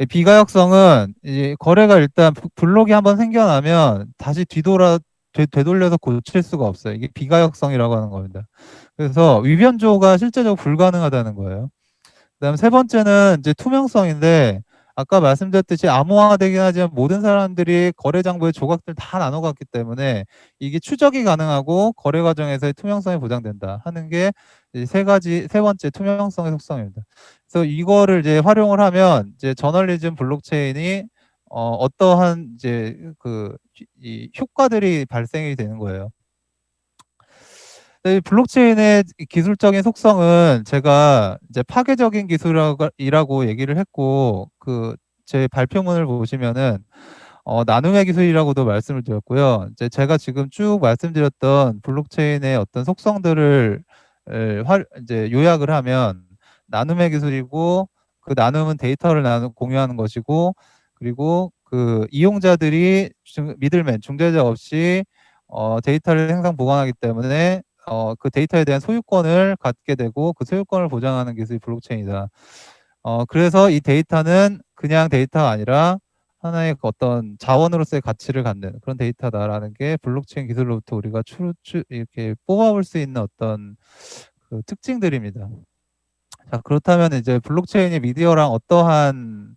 E: 비가역성은 이제 거래가 일단 블록이 한번 생겨나면 다시 되돌려서 고칠 수가 없어요. 이게 비가역성이라고 하는 겁니다. 그래서 위변조가 실제적으로 불가능하다는 거예요. 그다음 세 번째는 이제 투명성인데 아까 말씀드렸듯이 암호화되긴 하지만 모든 사람들이 거래 정보의 조각들 다 나눠 갔기 때문에 이게 추적이 가능하고 거래 과정에서의 투명성이 보장된다 하는 게 세 번째 투명성의 속성입니다. 그래서 이거를 이제 활용을 하면 이제 저널리즘 블록체인이 어떠한 이제 이 효과들이 발생이 되는 거예요. 이 블록체인의 기술적인 속성은 제가 이제 파괴적인 기술이라고 얘기를 했고 제 발표문을 보시면은 나눔의 기술이라고도 말씀을 드렸고요. 이제 제가 지금 쭉 말씀드렸던 블록체인의 어떤 속성들을 이제 요약을 하면 나눔의 기술이고 그 나눔은 데이터를 공유하는 것이고 그리고 그 이용자들이 미들맨 중재자 없이 데이터를 생산 보관하기 때문에 그 데이터에 대한 소유권을 갖게 되고 그 소유권을 보장하는 기술이 블록체인이다. 그래서 이 데이터는 그냥 데이터가 아니라 하나의 어떤 자원으로서의 가치를 갖는 그런 데이터다라는 게 블록체인 기술로부터 우리가 이렇게 뽑아볼 수 있는 어떤 그 특징들입니다. 자, 그렇다면 이제 블록체인이 미디어랑 어떠한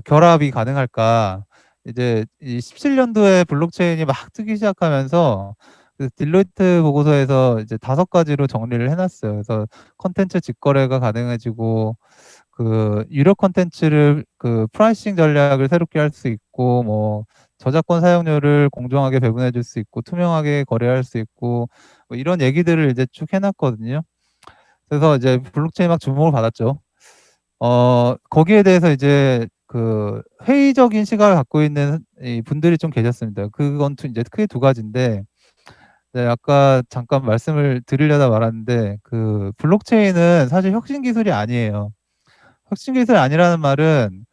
E: 결합이 가능할까? 이제 이 17년도에 블록체인이 막 뜨기 시작하면서 그 딜로이트 보고서에서 이제 5가지로 정리를 해놨어요. 그래서 컨텐츠 직거래가 가능해지고 그 유료 컨텐츠를 그 프라이싱 전략을 새롭게 할 수 있고 뭐 저작권 사용료를 공정하게 배분해 줄 수 있고 투명하게 거래할 수 있고 뭐 이런 얘기들을 이제 쭉 해놨거든요. 그래서 이제 블록체인 막 주목을 받았죠. 거기에 대해서 이제 그 회의적인 시각을 갖고 있는 이 분들이 좀 계셨습니다. 그건 이제 크게 두 가지인데, 네, 아까 잠깐 말씀을 드리려다 말았는데, 그 블록체인은 사실 혁신 기술이 아니에요. 혁신 기술이 아니라는 말은,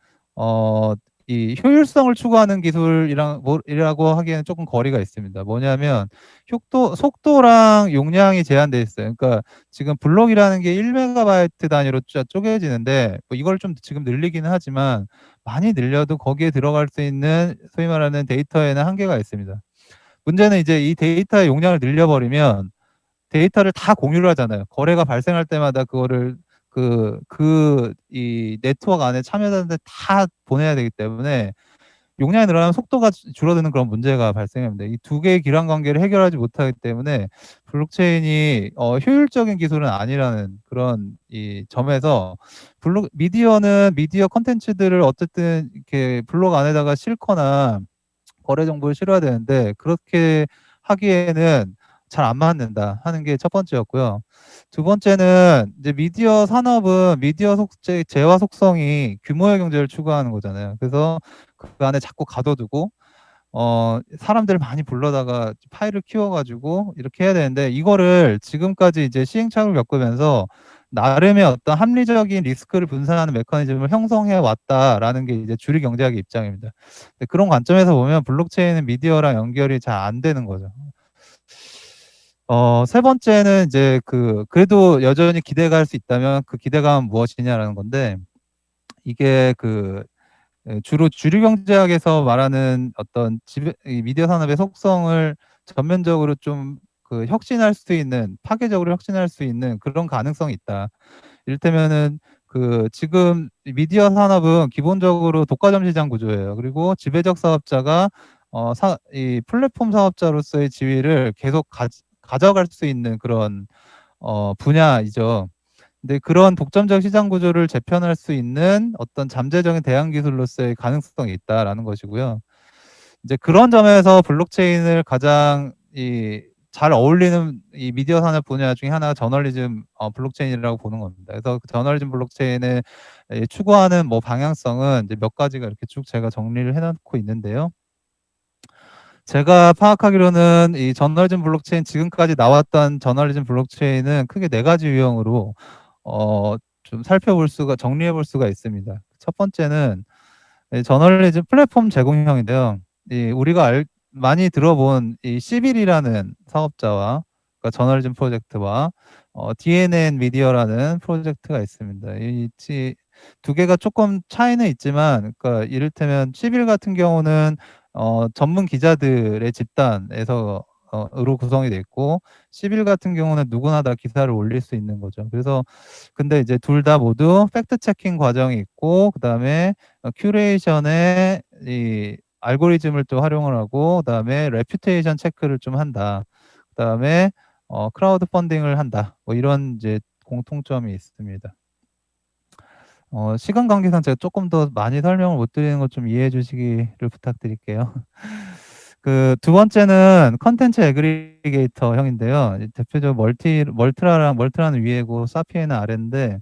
E: 이 효율성을 추구하는 기술이라고 하기에는 조금 거리가 있습니다. 뭐냐면, 속도랑 용량이 제한돼 있어요. 그러니까 지금 블록이라는 게 1메가바이트 단위로 쪼개지는데, 뭐 이걸 좀 지금 늘리기는 하지만, 많이 늘려도 거기에 들어갈 수 있는 소위 말하는 데이터에는 한계가 있습니다. 문제는 이제 이 데이터의 용량을 늘려버리면 데이터를 다 공유를 하잖아요. 거래가 발생할 때마다 그거를 이 네트워크 안에 참여자한테 다 보내야 되기 때문에 용량이 늘어나면 속도가 줄어드는 그런 문제가 발생합니다. 이 두 개의 기란 관계를 해결하지 못하기 때문에 블록체인이 효율적인 기술은 아니라는 그런 이 점에서 미디어는 미디어 컨텐츠들을 어쨌든 이렇게 블록 안에다가 싣거나 거래 정보를 실어야 되는데 그렇게 하기에는 잘 안 맞는다 하는 게 첫 번째였고요. 두 번째는 이제 미디어 산업은 미디어 재화 속성이 규모의 경제를 추구하는 거잖아요. 그래서 그 안에 자꾸 가둬두고 사람들을 많이 불러다가 파일을 키워가지고 이렇게 해야 되는데 이거를 지금까지 이제 시행착오를 겪으면서 나름의 어떤 합리적인 리스크를 분산하는 메커니즘을 형성해 왔다라는 게 이제 주류 경제학의 입장입니다. 근데 그런 관점에서 보면 블록체인은 미디어랑 연결이 잘 안 되는 거죠. 세 번째는 이제 그래도 여전히 기대가 할 수 있다면 그 기대감은 무엇이냐라는 건데 이게 주로 주류 경제학에서 말하는 어떤 이 미디어 산업의 속성을 전면적으로 좀 혁신할 수 있는 파괴적으로 혁신할 수 있는 그런 가능성이 있다. 이를테면은 지금 미디어 산업은 기본적으로 독과점 시장 구조예요. 그리고 지배적 사업자가 이 플랫폼 사업자로서의 지위를 계속 가져갈 수 있는 그런 분야이죠. 근데 그런 독점적 시장 구조를 재편할 수 있는 어떤 잠재적인 대안 기술로서의 가능성이 있다라는 것이고요. 이제 그런 점에서 블록체인을 가장 잘 어울리는 이 미디어 산업 분야 중에 하나가 저널리즘 블록체인이라고 보는 겁니다. 그래서 그 저널리즘 블록체인을 추구하는 뭐 방향성은 이제 몇 가지가 이렇게 쭉 제가 정리를 해놓고 있는데요. 제가 파악하기로는 이 저널리즘 블록체인 지금까지 나왔던 저널리즘 블록체인은 크게 네 가지 유형으로 좀 정리해 볼 수가 있습니다. 첫 번째는 저널리즘 플랫폼 제공형인데요. 우리가 많이 들어본 이 시빌이라는 사업자와 그러니까 저널리즘 프로젝트와 DNN 미디어라는 프로젝트가 있습니다. 이 두 개가 조금 차이는 있지만, 그러니까 이를테면 시빌 같은 경우는 전문 기자들의 집단에서 으로 구성이 돼 있고 시빌 같은 경우는 누구나 다 기사를 올릴 수 있는 거죠. 그래서 근데 이제 둘 다 모두 팩트 체킹 과정이 있고 그다음에 큐레이션의 이 알고리즘을 또 활용을 하고 그다음에 레퓨테이션 체크를 좀 한다. 그다음에 크라우드 펀딩을 한다. 뭐 이런 이제 공통점이 있습니다. 시간 관계상 제가 조금 더 많이 설명을 못 드리는 것 좀 이해해 주시기를 부탁드릴게요. 두 번째는 컨텐츠 애그리게이터형인데요. 대표적으로 멀트라는 위에고 사피엔은 아래인데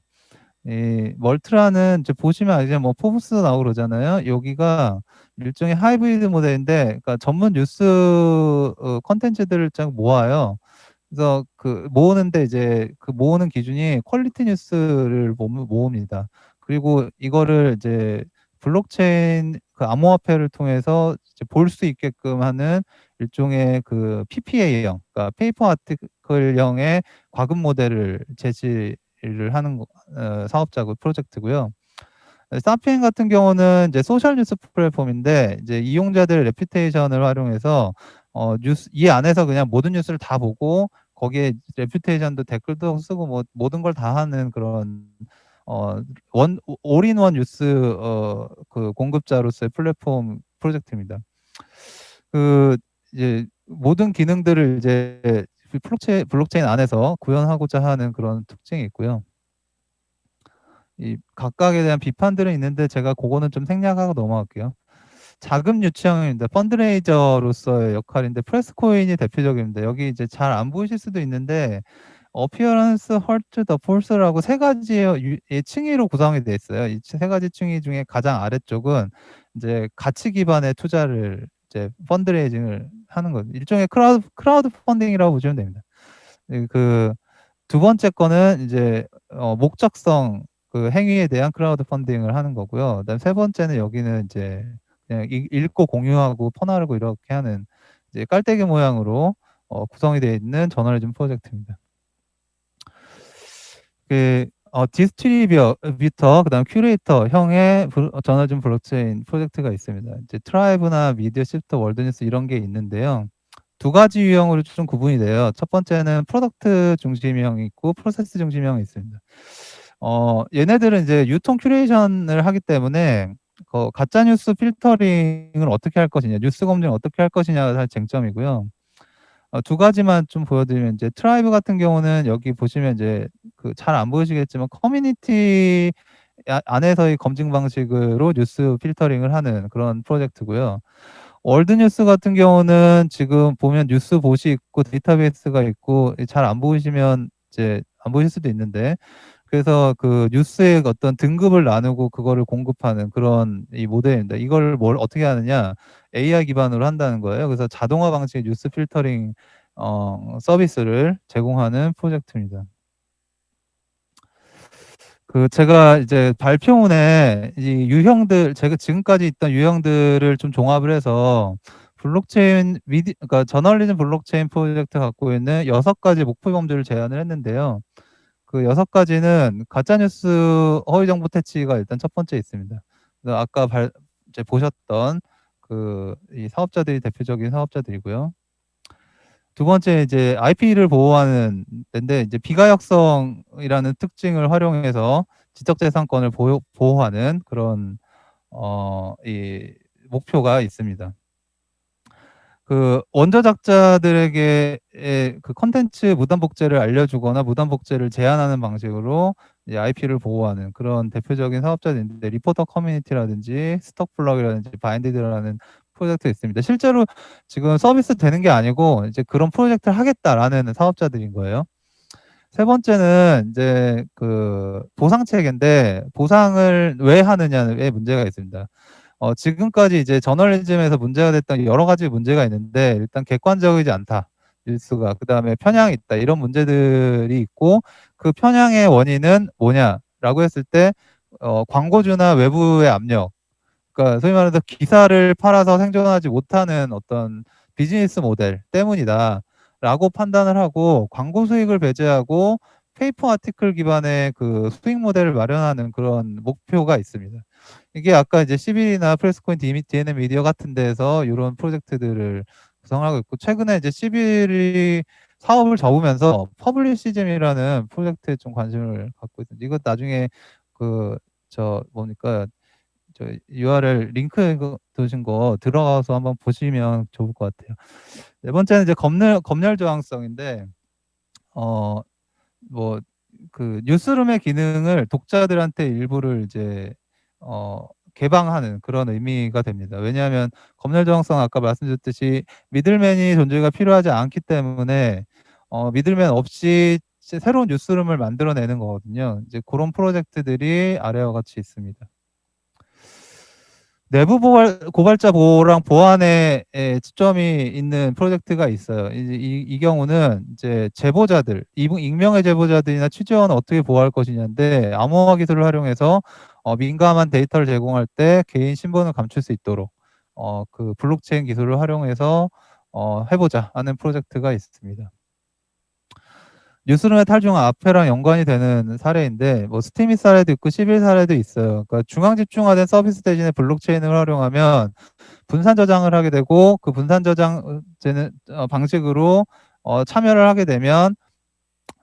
E: 이 멀트라는 이제 보시면 이제 뭐 포브스 나오고 그러잖아요. 여기가 일종의 하이브리드 모델인데 그러니까 전문 뉴스 컨텐츠들을 쫙 모아요. 그래서 모으는데 이제 모으는 기준이 퀄리티 뉴스를 모읍니다. 그리고 이거를 이제 블록체인 암호화폐를 통해서 볼 수 있게끔 하는 일종의 PPA형, 그러니까 페이퍼 아티클형의 과금 모델을 제시를 하는 사업자고 프로젝트고요. 사피엔 같은 경우는 이제 소셜 뉴스 플랫폼인데 이제 이용자들의 레퓨테이션을 활용해서 이 안에서 그냥 모든 뉴스를 다 보고 거기에 레퓨테이션도 댓글도 쓰고 뭐 모든 걸 다 하는 그런 올인원 뉴스 공급자로서의 플랫폼 프로젝트입니다. 이제 모든 기능들을 이제 블록체인 안에서 구현하고자 하는 그런 특징이 있고요. 이 각각에 대한 비판들은 있는데 제가 그거는 좀 생략하고 넘어갈게요. 자금 유치형입니다. 펀드레이저로서의 역할인데 프레스코인이 대표적입니다. 여기 이제 잘 안 보이실 수도 있는데 어피어런스, 헐트, 더 폴스라고 세 가지의 층위로 구성이 되어 있어요. 이 세 가지 층위 중에 가장 아래쪽은 이제 가치 기반의 투자를 이제 펀드레이징을 하는 거 일종의 크라우드 펀딩이라고 보시면 됩니다. 두 번째 거는 이제 목적성 행위에 대한 크라우드 펀딩을 하는 거고요. 그다음 세 번째는 여기는 이제 그냥 읽고 공유하고 퍼나르고 이렇게 하는 이제 깔때기 모양으로 구성이 되어 있는 저널리즘 프로젝트입니다. 디스트리뷰터 그다음 큐레이터 형의 저널리즘 블록체인 프로젝트가 있습니다. 이제 트라이브나 미디어 시프터 월드뉴스 이런 게 있는데요. 두 가지 유형으로 좀 구분이 돼요. 첫 번째는 프로덕트 중심형이 있고 프로세스 중심형이 있습니다. 얘네들은 이제 유통 큐레이션을 하기 때문에 가짜 뉴스 필터링을 어떻게 할 것이냐, 뉴스 검증을 어떻게 할 것이냐가 사실 쟁점이고요. 두 가지만 좀 보여드리면 이제 트라이브 같은 경우는 여기 보시면 이제 그 잘 안 보이시겠지만 커뮤니티 안에서의 검증 방식으로 뉴스 필터링을 하는 그런 프로젝트고요. 월드뉴스 같은 경우는 지금 보면 뉴스 봇이 있고 데이터베이스가 있고 잘 안 보이시면 이제 안 보실 수도 있는데 그래서 그 뉴스의 어떤 등급을 나누고 그거를 공급하는 그런 이 모델입니다. 이걸 뭘 어떻게 하느냐 AI 기반으로 한다는 거예요. 그래서 자동화 방식의 뉴스 필터링 서비스를 제공하는 프로젝트입니다. 그 제가 이제 발표문에 이 유형들 제가 지금까지 있던 유형들을 좀 종합을 해서 블록체인 그러니까 저널리즘 블록체인 프로젝트 갖고 있는 6가지 목표 범주를 제안을 했는데요. 그 6가지는 가짜뉴스 허위 정보 퇴치가 일단 첫 번째 있습니다. 그래서 아까 이제 보셨던 그 이 사업자들이 대표적인 사업자들이고요. 두 번째 이제 IP를 보호하는 데인데 이제 비가역성이라는 특징을 활용해서 지적재산권을 보호하는 그런 이 목표가 있습니다. 그 원저작자들에게 그 컨텐츠 무단복제를 알려주거나 무단복제를 제한하는 방식으로 이제 IP를 보호하는 그런 대표적인 사업자들인데 리포터 커뮤니티라든지 스톡블럭이라든지 바인디드라는 프로젝트 있습니다. 실제로 지금 서비스 되는 게 아니고 이제 그런 프로젝트를 하겠다라는 사업자들인 거예요. 세 번째는 이제 그 보상 체계인데 보상을 왜 하느냐에 문제가 있습니다. 지금까지 이제 저널리즘에서 문제가 됐던 여러 가지 문제가 있는데 일단 객관적이지 않다. 뉴스가 그다음에 편향이 있다. 이런 문제들이 있고 그 편향의 원인은 뭐냐라고 했을 때 광고주나 외부의 압력 그러니까 소위 말해서 기사를 팔아서 생존하지 못하는 어떤 비즈니스 모델 때문이다라고 판단을 하고 광고 수익을 배제하고 페이퍼 아티클 기반의 그 수익 모델을 마련하는 그런 목표가 있습니다. 이게 아까 이제 시빌이나 프레스코인 DNM 미디어 같은 데서 이런 프로젝트들을 구성하고 있고 최근에 이제 시빌이 사업을 접으면서 퍼블리시즘이라는 프로젝트에 좀 관심을 갖고 있습니다. 이거 나중에 그 뭡니까 저 URL 링크 두신 거 들어가서 한번 보시면 좋을 것 같아요. 네 번째는 이제 검열 저항성인데 뭐 그 뉴스룸의 기능을 독자들한테 일부를 이제 개방하는 그런 의미가 됩니다. 왜냐하면 검열 저항성 아까 말씀드렸듯이 미들맨이 존재가 필요하지 않기 때문에 미들맨 없이 새로운 뉴스룸을 만들어내는 거거든요. 이제 그런 프로젝트들이 아래와 같이 있습니다. 내부 고발자 보호랑 보안에 초점이 있는 프로젝트가 있어요. 이 경우는 이제 제보자들, 익명의 제보자들이나 취재원을 어떻게 보호할 것이냐인데 암호화 기술을 활용해서 민감한 데이터를 제공할 때 개인 신분을 감출 수 있도록 그 블록체인 기술을 활용해서 해보자 하는 프로젝트가 있습니다. 뉴스룸의 탈중은 앞에랑 연관이 되는 사례인데 뭐 스티밋 사례도 있고 시빌 사례도 있어요. 그러니까 중앙 집중화된 서비스 대신에 블록체인을 활용하면 분산 저장을 하게 되고 그 분산 저장 방식으로 참여를 하게 되면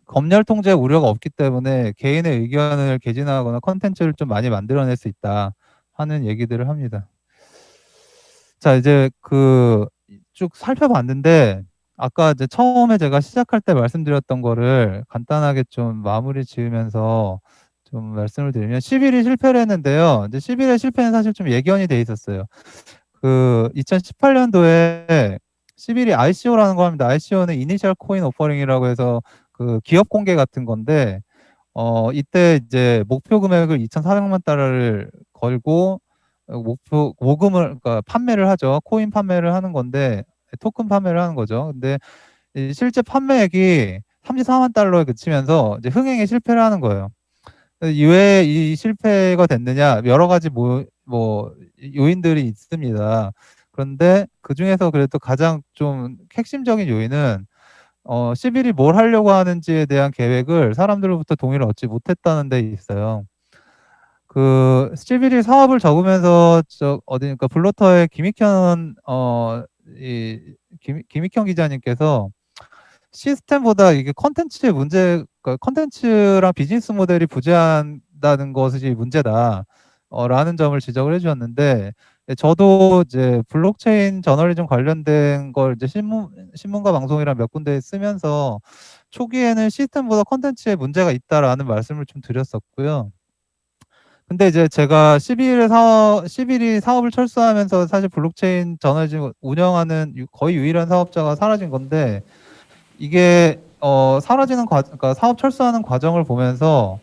E: 검열 통제 우려가 없기 때문에 개인의 의견을 개진하거나 컨텐츠를 좀 많이 만들어낼 수 있다 하는 얘기들을 합니다. 자 이제 그 쭉 살펴봤는데 아까 이제 처음에 제가 시작할 때 말씀드렸던 거를 간단하게 좀 마무리 지으면서 좀 말씀을 드리면 11이 실패를 했는데요. 이제 11의 실패는 사실 좀 예견이 돼 있었어요. 그 2018년도에 11이 ICO라는 거 합니다. ICO는 이니셜 코인 오퍼링이라고 해서 그 기업 공개 같은 건데 이때 이제 목표 금액을 2,400만 달러를 걸고 모금을 그러니까 판매를 하죠. 코인 판매를 하는 건데 토큰 판매를 하는 거죠. 근데 실제 판매액이 34만 달러에 그치면서 이제 흥행에 실패를 하는 거예요. 왜 이 실패가 됐느냐? 여러 가지 뭐 요인들이 있습니다. 그런데 그 중에서 그래도 가장 좀 핵심적인 요인은 11이 뭘 하려고 하는지에 대한 계획을 사람들로부터 동의를 얻지 못했다는 데 있어요. 그 11이 사업을 접으면서 어디니까 블로터의 김익현 김익현 기자님께서 시스템보다 이게 컨텐츠의 문제, 그러니까 컨텐츠랑 비즈니스 모델이 부재한다는 것이 문제다. 라는 점을 지적을 해주셨는데, 저도 이제 블록체인 저널리즘 관련된 걸 이제 신문과 방송이랑 몇 군데 쓰면서 초기에는 시스템보다 컨텐츠에 문제가 있다라는 말씀을 좀 드렸었고요. 근데 이제 제가 11이 사업을 철수하면서 사실 블록체인 저널리즘 운영하는 거의 유일한 사업자가 사라진 건데, 이게 그러니까 사업 철수하는 과정을 보면서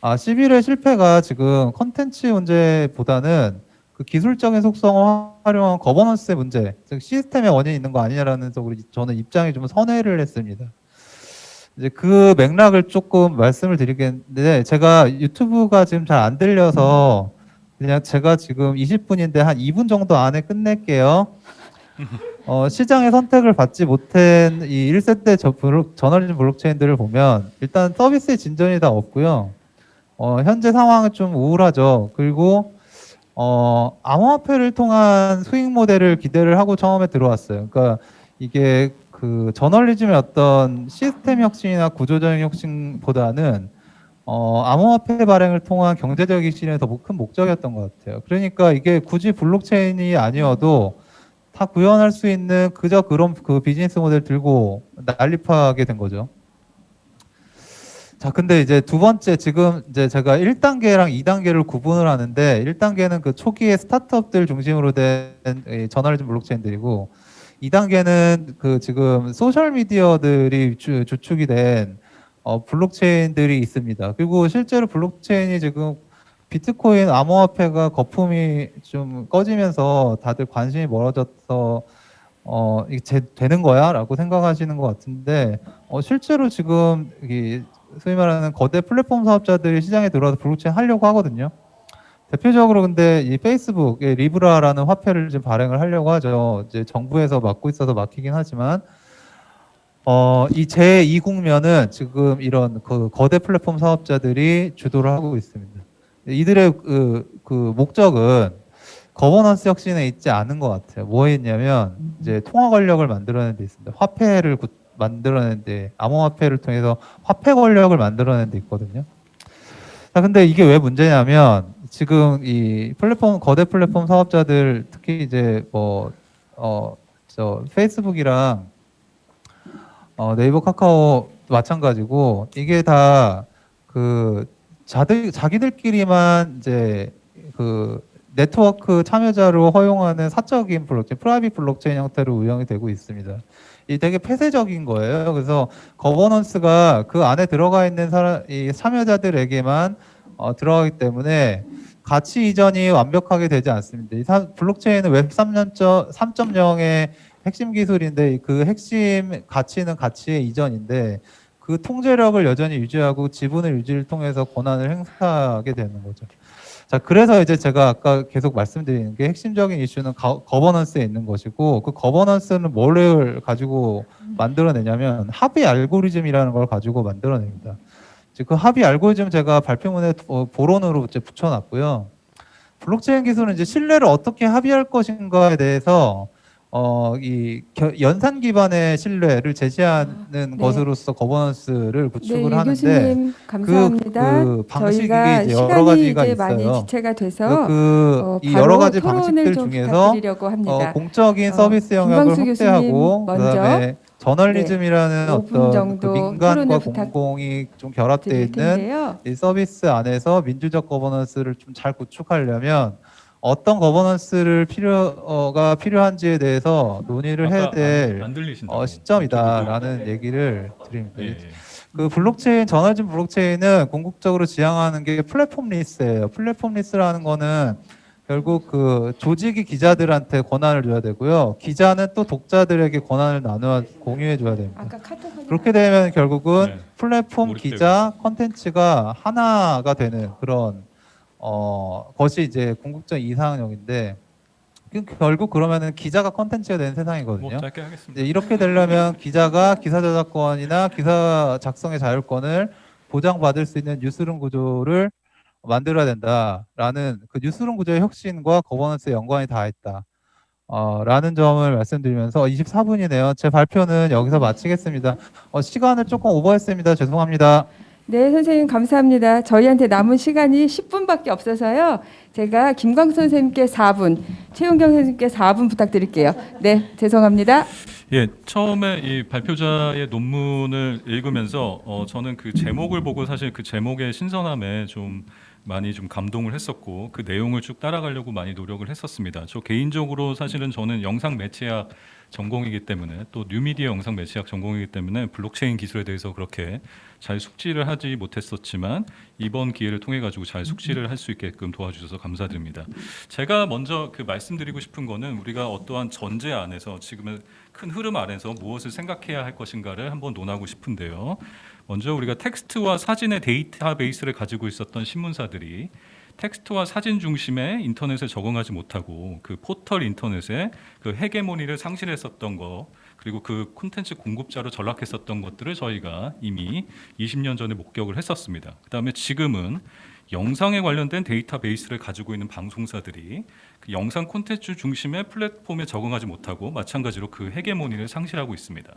E: 11의 실패가 지금 컨텐츠 문제보다는 그 기술적인 속성을 활용한 거버넌스의 문제, 즉 시스템의 원인이 있는 거 아니냐라는 쪽으로 저는 입장이 좀 선회를 했습니다. 이제 그 맥락을 조금 말씀을 드리겠는데, 제가 유튜브가 지금 잘 안 들려서 그냥 제가 지금 20분인데 한 2분 정도 안에 끝낼게요. 시장의 선택을 받지 못한 이 1세대 저널리즘 블록체인들을 보면 일단 서비스의 진전이 다 없고요. 현재 상황은 좀 우울하죠. 그리고 암호화폐를 통한 수익 모델을 기대를 하고 처음에 들어왔어요. 그러니까 이게 그 저널리즘의 어떤 시스템 혁신이나 구조적인 혁신보다는 암호화폐 발행을 통한 경제적 혁신이 더 큰 목적이었던 것 같아요. 그러니까 이게 굳이 블록체인이 아니어도 다 구현할 수 있는 그저 그런 그 비즈니스 모델 들고 난립하게 된 거죠. 자, 근데 이제 두 번째, 지금 이제 제가 1단계랑 2단계를 구분을 하는데, 1단계는 그 초기의 스타트업들 중심으로 된 저널리즘 블록체인들이고, 2단계는 그 지금 소셜미디어들이 주축이 된 블록체인들이 있습니다. 그리고 실제로 블록체인이 지금 비트코인 암호화폐가 거품이 좀 꺼지면서 다들 관심이 멀어져서 이게 되는 거야? 라고 생각하시는 것 같은데, 실제로 지금 소위 말하는 거대 플랫폼 사업자들이 시장에 들어와서 블록체인 하려고 하거든요. 대표적으로 근데 이 페이스북의 리브라라는 화폐를 지금 발행을 하려고 하죠. 이제 정부에서 막고 있어서 막히긴 하지만, 이 제2 국면은 지금 이런 그 거대 플랫폼 사업자들이 주도를 하고 있습니다. 이들의 그 목적은 거버넌스 혁신에 있지 않은 것 같아요. 뭐였냐면 이제 통화 권력을 만들어내는 데 있습니다. 화폐를 만들어내는데, 암호화폐를 통해서 화폐 권력을 만들어내는 데 있거든요. 자, 근데 이게 왜 문제냐면 지금 이 거대 플랫폼 사업자들, 특히 이제 페이스북이랑 네이버, 카카오 마찬가지고, 이게 다 그 자기들끼리만 이제 그 네트워크 참여자로 허용하는 사적인 블록체인, 프라이빗 블록체인 형태로 운영이 되고 있습니다. 이 되게 폐쇄적인 거예요. 그래서 거버넌스가 그 안에 들어가 있는 이 참여자들에게만 들어가기 때문에 가치 이전이 완벽하게 되지 않습니다. 블록체인은 웹 3.0의 핵심 기술인데, 그 핵심 가치는 가치의 이전인데, 그 통제력을 여전히 유지하고 지분의 유지를 통해서 권한을 행사하게 되는 거죠. 자, 그래서 이제 제가 아까 계속 말씀드리는 게, 핵심적인 이슈는 거버넌스에 있는 것이고, 그 거버넌스는 뭘 가지고 만들어내냐면 합의 알고리즘이라는 걸 가지고 만들어냅니다. 그 합의 알고리즘 제가 발표문에 보론으로 이제 붙여놨고요. 블록체인 기술은 이제 신뢰를 어떻게 합의할 것인가에 대해서 이 연산 기반의 신뢰를 제시하는
A: 네.
E: 것으로서 거버넌스를 구축을
A: 네,
E: 하는데,
A: 교수님 감사합니다.
E: 그 방식이
A: 저희가
E: 이제 여러
A: 시간이
E: 가지가
A: 이제 많이
E: 있어요.
A: 지체가 돼서
E: 이
A: 바로
E: 여러 가지
A: 토론을
E: 방식들
A: 좀
E: 중에서
A: 부탁드리려고 합니다.
E: 공적인 서비스 영역을
A: 김광수 교수님
E: 확대하고,
A: 먼저
E: 그다음에 저널리즘이라는
A: 5분
E: 어떤 그
A: 정도
E: 민간과
A: 토론을
E: 공공이 좀 결합되어
A: 드릴
E: 있는
A: 텐데요.
E: 이 서비스 안에서 민주적 거버넌스를 좀 잘 구축하려면 어떤 거버넌스를 필요가 필요한지에 대해서 논의를 해야 될
F: 안 들리신다고.
E: 시점이다라는 얘기를 드립니다.
F: 예, 예.
E: 그 블록체인, 저널리즘 블록체인은 궁극적으로 지향하는 게 플랫폼 리스예요. 플랫폼 리스라는 거는 결국 그 조직이 기자들한테 권한을 줘야 되고요. 기자는 또 독자들에게 권한을 나누어 공유해 줘야 됩니다.
A: 아까 카톡
E: 그렇게 되면 결국은
F: 네.
E: 플랫폼,
F: 몰입되고
E: 기자, 컨텐츠가 하나가 되는 그런 것이 이제 궁극적 이상형인데, 결국 그러면은 기자가 컨텐츠가 되는 세상이거든요.
F: 뭐 짧게 하겠습니다.
E: 이제 이렇게 되려면 기자가 기사 저작권이나 기사 작성의 자율권을 보장받을 수 있는 뉴스룸 구조를 만들어야 된다라는, 그 뉴스룸 구조의 혁신과 거버넌스의 연관이 다 있다. 라는 점을 말씀드리면서 24분이네요. 제 발표는 여기서 마치겠습니다. 시간을 조금 오버했습니다. 죄송합니다.
A: 네, 선생님 감사합니다. 저희한테 남은 시간이 10분밖에 없어서요. 제가 김광수 선생님께 4분, 최용경 선생님께 4분 부탁드릴게요. 네, 죄송합니다.
F: 예, 처음에 이 발표자의 논문을 읽으면서 저는 그 제목을 보고 사실 그 제목의 신선함에 좀 많이 좀 감동을 했었고 그 내용을 쭉 따라가려고 많이 노력을 했었습니다. 저 개인적으로 사실은 저는 영상 매체학 전공이기 때문에 또 뉴미디어 영상 매체학 전공이기 때문에 블록체인 기술에 대해서 그렇게 잘 숙지를 하지 못했었지만 이번 기회를 통해 가지고 잘 숙지를 할 수 있게끔 도와주셔서 감사드립니다. 제가 먼저 그 말씀드리고 싶은 거는 우리가 어떠한 전제 안에서 지금의 큰 흐름 안에서 무엇을 생각해야 할 것인가를 한번 논하고 싶은데요. 먼저 우리가 텍스트와 사진의 데이터베이스를 가지고 있었던 신문사들이 텍스트와 사진 중심의 인터넷에 적응하지 못하고 그 포털 인터넷에 그 헤게모니를 상실했었던 거 그리고 그 콘텐츠 공급자로 전락했었던 것들을 저희가 이미 20년 전에 목격을 했었습니다. 그다음에 지금은 영상에 관련된 데이터베이스를 가지고 있는 방송사들이 그 영상 콘텐츠 중심의 플랫폼에 적응하지 못하고 마찬가지로 그 헤게모니를 상실하고 있습니다.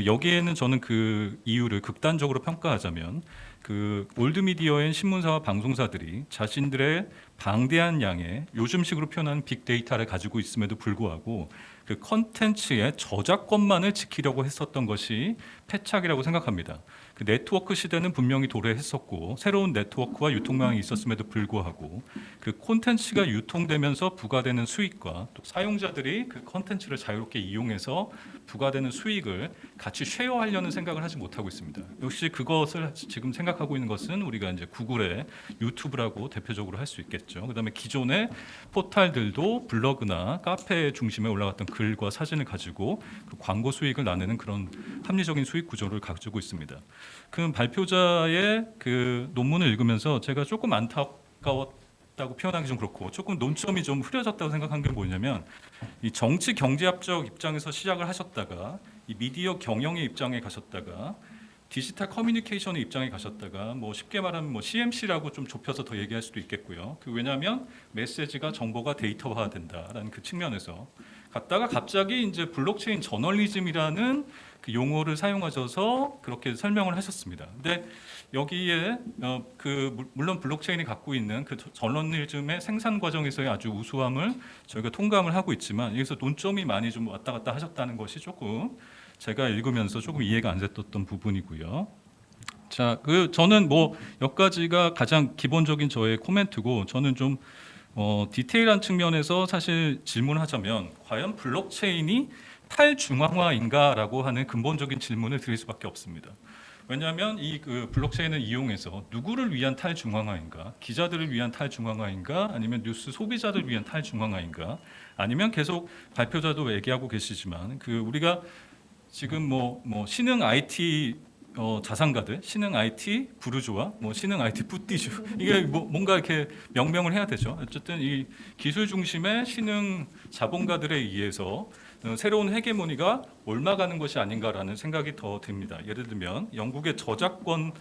F: 여기에는 저는 그 이유를 극단적으로 평가하자면 그 올드미디어인 신문사와 방송사들이 자신들의 방대한 양의 요즘식으로 표현하는 빅데이터를 가지고 있음에도 불구하고 그 컨텐츠의 저작권만을 지키려고 했었던 것이 패착이라고 생각합니다. 그 네트워크 시대는 분명히 도래했었고 새로운 네트워크와 유통망이 있었음에도 불구하고 그 콘텐츠가 유통되면서 부과되는 수익과 또 사용자들이 그 콘텐츠를 자유롭게 이용해서 부과되는 수익을 같이 쉐어하려는 생각을 하지 못하고 있습니다. 역시 그것을 지금 생각하고 있는 것은 우리가 이제 구글의 유튜브라고 대표적으로 할 수 있겠죠. 그다음에 기존의 포털들도 블로그나 카페 중심에 올라갔던 글과 사진을 가지고 그 광고 수익을 나누는 그런 합리적인 수익 구조를 가지고 있습니다. 그 발표자의 그 논문을 읽으면서 제가 조금 안타까웠다고 표현하기 좀 그렇고 조금 논점이 좀 흐려졌다고 생각한 게 뭐냐면 이 정치 경제학적 입장에서 시작을 하셨다가 이 미디어 경영의 입장에 가셨다가 디지털 커뮤니케이션의 입장에 가셨다가 뭐 쉽게 말하면 뭐 CMC라고 좀 좁혀서 더 얘기할 수도 있겠고요. 그 왜냐하면 메시지가 정보가 데이터화된다라는 그 측면에서 갔다가 갑자기 이제 블록체인 저널리즘이라는 그 용어를 사용하셔서 그렇게 설명을 하셨습니다. 근데 여기에 물론 블록체인이 갖고 있는 그 저널리즘의 생산 과정에서의 아주 우수함을 저희가 통감을 하고 있지만 여기서 논점이 많이 좀 왔다 갔다 하셨다는 것이 조금 제가 읽으면서 조금 이해가 안 됐던 부분이고요. 자, 저는 뭐 여기까지가 가장 기본적인 저의 코멘트고 저는 좀 디테일한 측면에서 사실 질문하자면 과연 블록체인이 탈중앙화인가라고 하는 근본적인 질문을 드릴 수밖에 없습니다. 왜냐하면 이 블록체인을 이용해서 누구를 위한 탈중앙화인가, 기자들을 위한 탈중앙화인가, 아니면 뉴스 소비자를 위한 탈중앙화인가, 아니면 계속 발표자도 얘기하고 계시지만 우리가 지금 뭐 신흥 IT 자산가들, 신흥 IT 부르주아, 뭐 신흥 IT 뿌띠주 이게 뭔가 이렇게 명명을 해야 되죠. 어쨌든 이 기술 중심의 신흥 자본가들에 의해서 새로운 헤게모니가 옮아가는 것이 아닌가라는 생각이 더 듭니다. 예를 들면 영국의 저작권이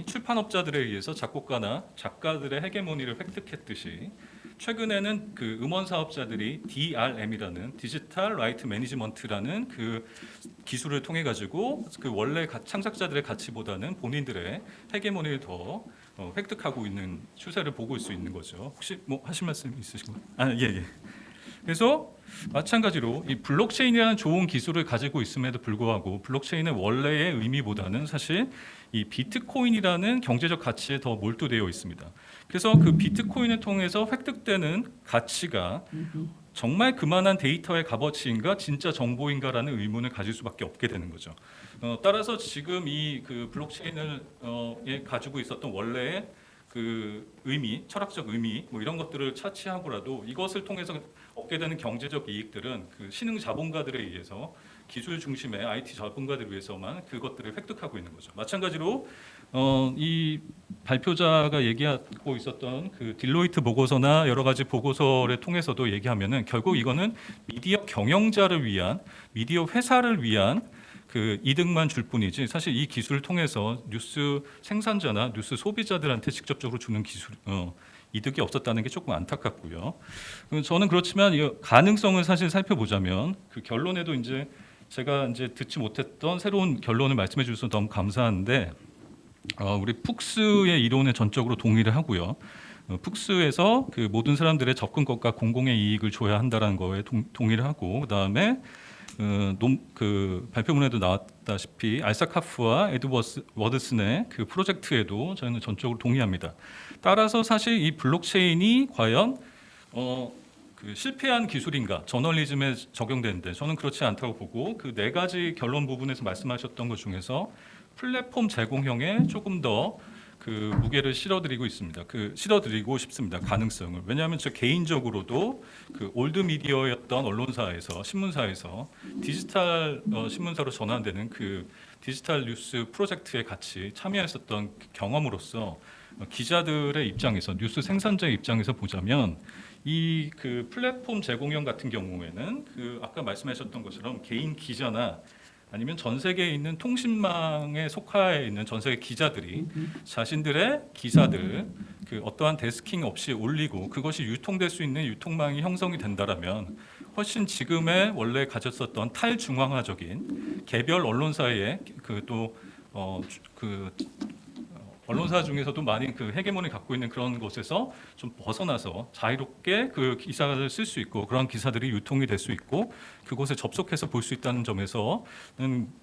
F: 출판업자들에 의해서 작곡가나 작가들의 헤게모니를 획득했듯이 최근에는 그 음원 사업자들이 DRM이라는 디지털 라이트 매니지먼트라는 그 기술을 통해 가지고 그 원래 창작자들의 가치보다는 본인들의 헤게모니를 더 획득하고 있는 추세를 보고 있을 수 있는 거죠. 혹시 뭐 하실 말씀 있으신가요? 예. 그래서 마찬가지로 이 블록체인이라는 좋은 기술을 가지고 있음에도 불구하고 블록체인의 원래의 의미보다는 사실 이 비트코인이라는 경제적 가치에 더 몰두되어 있습니다. 그래서 그 비트코인을 통해서 획득되는 가치가 정말 그만한 데이터의 값어치인가 진짜 정보인가라는 의문을 가질 수밖에 없게 되는 거죠. 따라서 지금 이 블록체인을 가지고 있었던 원래의 그 의미, 철학적 의미 뭐 이런 것들을 차치하고라도 이것을 통해서 얻게 되는 경제적 이익들은 그 신흥 자본가들에 의해서 기술 중심의 IT 자본가들을 위해서만 그것들을 획득하고 있는 거죠. 마찬가지로 이 발표자가 얘기하고 있었던 그 딜로이트 보고서나 여러 가지 보고서를 통해서도 얘기하면은 결국 이거는 미디어 경영자를 위한 미디어 회사를 위한 그 이득만 줄 뿐이지 사실 이 기술을 통해서 뉴스 생산자나 뉴스 소비자들한테 직접적으로 주는 이득이 없었다는 게 조금 안타깝고요. 저는 그렇지만 이 가능성을 사실 살펴보자면 그 결론에도 이제 제가 이제 듣지 못했던 새로운 결론을 말씀해 주셔서 너무 감사한데 우리 푹스의 이론에 전적으로 동의를 하고요. 푹스에서 그 모든 사람들의 접근권과 공공의 이익을 줘야 한다라는 거에 동의를 하고, 그다음에 그 발표문에도 나왔다시피 알사카프와 워드슨의 그 프로젝트에도 저희는 전적으로 동의합니다. 따라서 사실 이 블록체인이 과연 그 실패한 기술인가, 저널리즘에 적용되는데 저는 그렇지 않다고 보고, 그 네 가지 결론 부분에서 말씀하셨던 것 중에서 플랫폼 제공형에 조금 더 그 무게를 실어드리고 싶습니다. 가능성을. 왜냐하면 저 개인적으로도 그 올드 미디어였던 언론사에서, 신문사에서 디지털 신문사로 전환되는 그 디지털 뉴스 프로젝트에 같이 참여했었던 경험으로서 기자들의 입장에서, 뉴스 생산자의 입장에서 보자면 이 그 플랫폼 제공형 같은 경우에는 그 아까 말씀하셨던 것처럼 개인 기자나 아니면 전 세계에 있는 통신망에 속하에 있는 전 세계 기자들이 자신들의 기사들 그 어떠한 데스킹 없이 올리고 그것이 유통될 수 있는 유통망이 형성이 된다라면 훨씬 지금의 원래 가졌었던 탈중앙화적인 개별 언론사의 언론사 중에서도 많이 그 헤게모니 갖고 있는 그런 곳에서 좀 벗어나서 자유롭게 그 기사를 쓸 수 있고, 그런 기사들이 유통이 될 수 있고, 그곳에 접속해서 볼 수 있다는 점에서는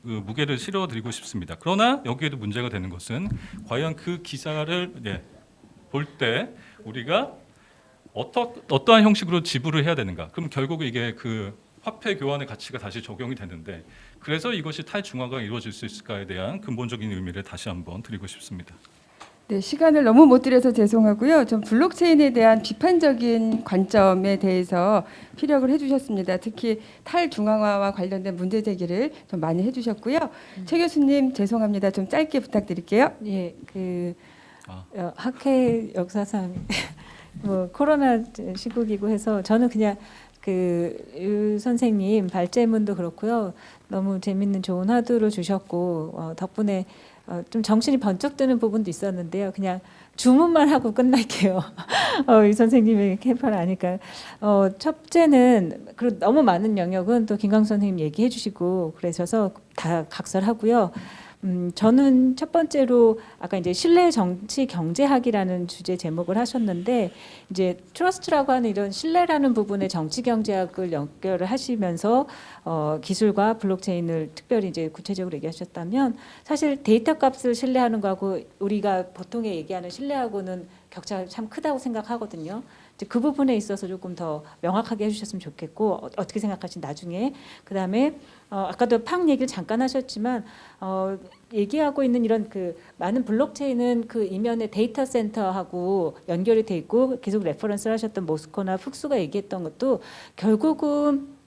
F: 그 무게를 실어드리고 싶습니다. 그러나 여기에도 문제가 되는 것은 과연 그 기사를 볼 때 우리가 어떠한 형식으로 지불을 해야 되는가? 그럼 결국 이게 그 화폐 교환의 가치가 다시 적용이 되는데, 그래서 이것이 탈중화가 이루어질 수 있을까에 대한 근본적인 의미를 다시 한번 드리고 싶습니다.
A: 네, 시간을 너무 못 드려서 죄송하고요. 좀 블록체인에 대한 비판적인 관점에 대해서 피력을 해주셨습니다. 특히 탈중앙화와 관련된 문제 제기를 좀 많이 해주셨고요. 최 교수님 죄송합니다. 좀 짧게 부탁드릴게요.
G: 예, 학회 역사상 뭐 코로나 시국이고 해서 저는 그냥 유 선생님 발제문도 그렇고요. 너무 재밌는 좋은 화두를 주셨고 덕분에 좀 정신이 번쩍 드는 부분도 있었는데요. 그냥 주문만 하고 끝날게요. 이 선생님의 캠파를 아니까. 첫째는 너무 많은 영역은 또 김광수 선생님 얘기해 주시고 그러셔서 다 각설하고요. 저는 첫 번째로 아까 이제 신뢰 정치 경제학이라는 주제 제목을 하셨는데, 이제 트러스트라고 하는 이런 신뢰라는 부분에 정치 경제학을 연결을 하시면서 기술과 블록체인을 특별히 이제 구체적으로 얘기하셨다면, 사실 데이터 값을 신뢰하는 거하고 우리가 보통 얘기하는 신뢰하고는 격차가 참 크다고 생각하거든요. 이제 그 부분에 있어서 조금 더 명확하게 해주셨으면 좋겠고, 어떻게 생각하시는지 나중에. 그다음에 아까도 팡 얘기를 잠깐 하셨지만 얘기하고 있는 이런 그 많은 블록체인은 그 이면에 데이터 센터하고 연결이 돼 있고, 계속 레퍼런스를 하셨던 모스코나 푹스가 얘기했던 것도 결국은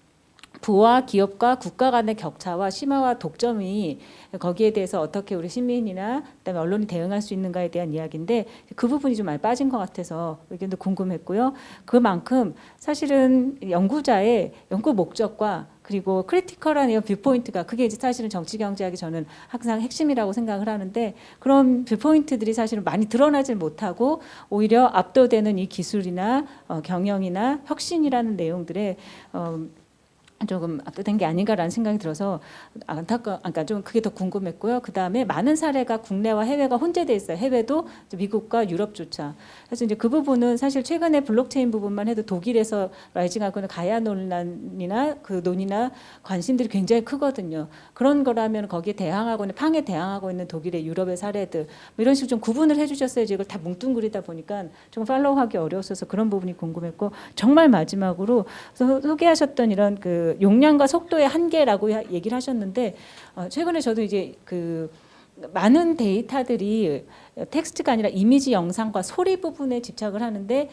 G: 부와 기업과 국가 간의 격차와 심화와 독점이 거기에 대해서 어떻게 우리 시민이나 그다음에 언론이 대응할 수 있는가에 대한 이야기인데, 그 부분이 좀 많이 빠진 것 같아서 의견도 궁금했고요. 그만큼 사실은 연구자의 연구 목적과 그리고 크리티컬한 이런 뷰포인트가, 그게 이제 사실은 정치 경제학이 저는 항상 핵심이라고 생각을 하는데, 그런 뷰포인트들이 사실은 많이 드러나질 못하고 오히려 압도되는 이 기술이나 경영이나 혁신이라는 내용들에 조금 압도된 게 아닌가라는 생각이 들어서 그러니까 좀 그게 더 궁금했고요. 그 다음에 많은 사례가 국내와 해외가 혼재돼 있어요. 해외도 미국과 유럽조차. 그래서 이제 그 부분은 사실 최근에 블록체인 부분만 해도 독일에서 라이징하고 있는 가야 논란이나 그 논의나 관심들이 굉장히 크거든요. 그런 거라면 거기에 대항하고 있는 팡에 대항하고 있는 독일의 유럽의 사례들 뭐 이런 식으로 좀 구분을 해주셨어야지, 이걸 다 뭉뚱그리다 보니까 좀 팔로우하기 어려웠어서 그런 부분이 궁금했고, 정말 마지막으로 소개하셨던 이런 그 용량과 속도의 한계라고 얘기를 하셨는데, 최근에 저도 이제 그 많은 데이터들이 텍스트가 아니라 이미지, 영상과 소리 부분에 집착을 하는데,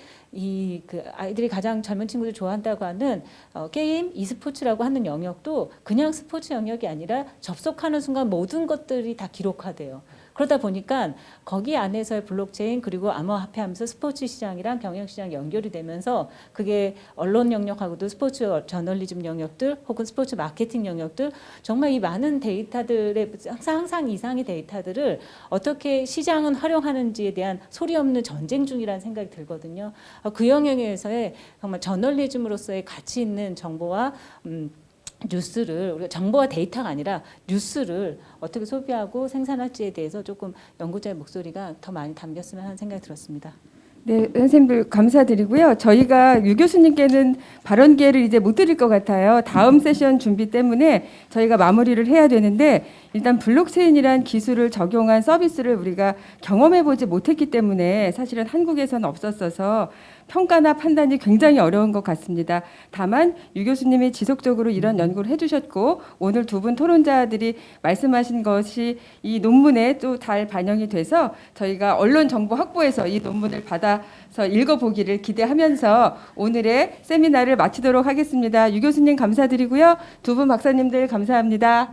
G: 그 아이들이 가장 젊은 친구들 좋아한다고 하는 게임, e스포츠라고 하는 영역도 그냥 스포츠 영역이 아니라 접속하는 순간 모든 것들이 다 기록화돼요. 그러다 보니까 거기 안에서의 블록체인 그리고 암호화폐하면서 스포츠 시장이랑 경영 시장 연결이 되면서, 그게 언론 영역하고도 스포츠 저널리즘 영역들 혹은 스포츠 마케팅 영역들, 정말 이 많은 데이터들의 상상 이상의 데이터들을 어떻게 시장은 활용하는지에 대한 소리 없는 전쟁 중이라는 생각이 들거든요. 그 영역에서의 정말 저널리즘으로서의 가치 있는 정보와 뉴스를 우리가 정보와 데이터가 아니라 뉴스를 어떻게 소비하고 생산할지에 대해서 조금 연구자의 목소리가 더 많이 담겼으면 하는 생각이 들었습니다.
A: 네, 선생님들 감사드리고요. 저희가 유 교수님께는 발언 기회를 이제 못 드릴 것 같아요. 다음 세션 준비 때문에 저희가 마무리를 해야 되는데 일단 블록체인이란 기술을 적용한 서비스를 우리가 경험해보지 못했기 때문에 사실은 한국에서는 없었어서 평가나 판단이 굉장히 어려운 것 같습니다. 다만 유 교수님이 지속적으로 이런 연구를 해주셨고 오늘 두 분 토론자들이 말씀하신 것이 이 논문에 또 잘 반영이 돼서 저희가 언론 정보 확보해서 이 논문을 받아서 읽어보기를 기대하면서 오늘의 세미나를 마치도록 하겠습니다. 유 교수님 감사드리고요. 두 분 박사님들 감사합니다.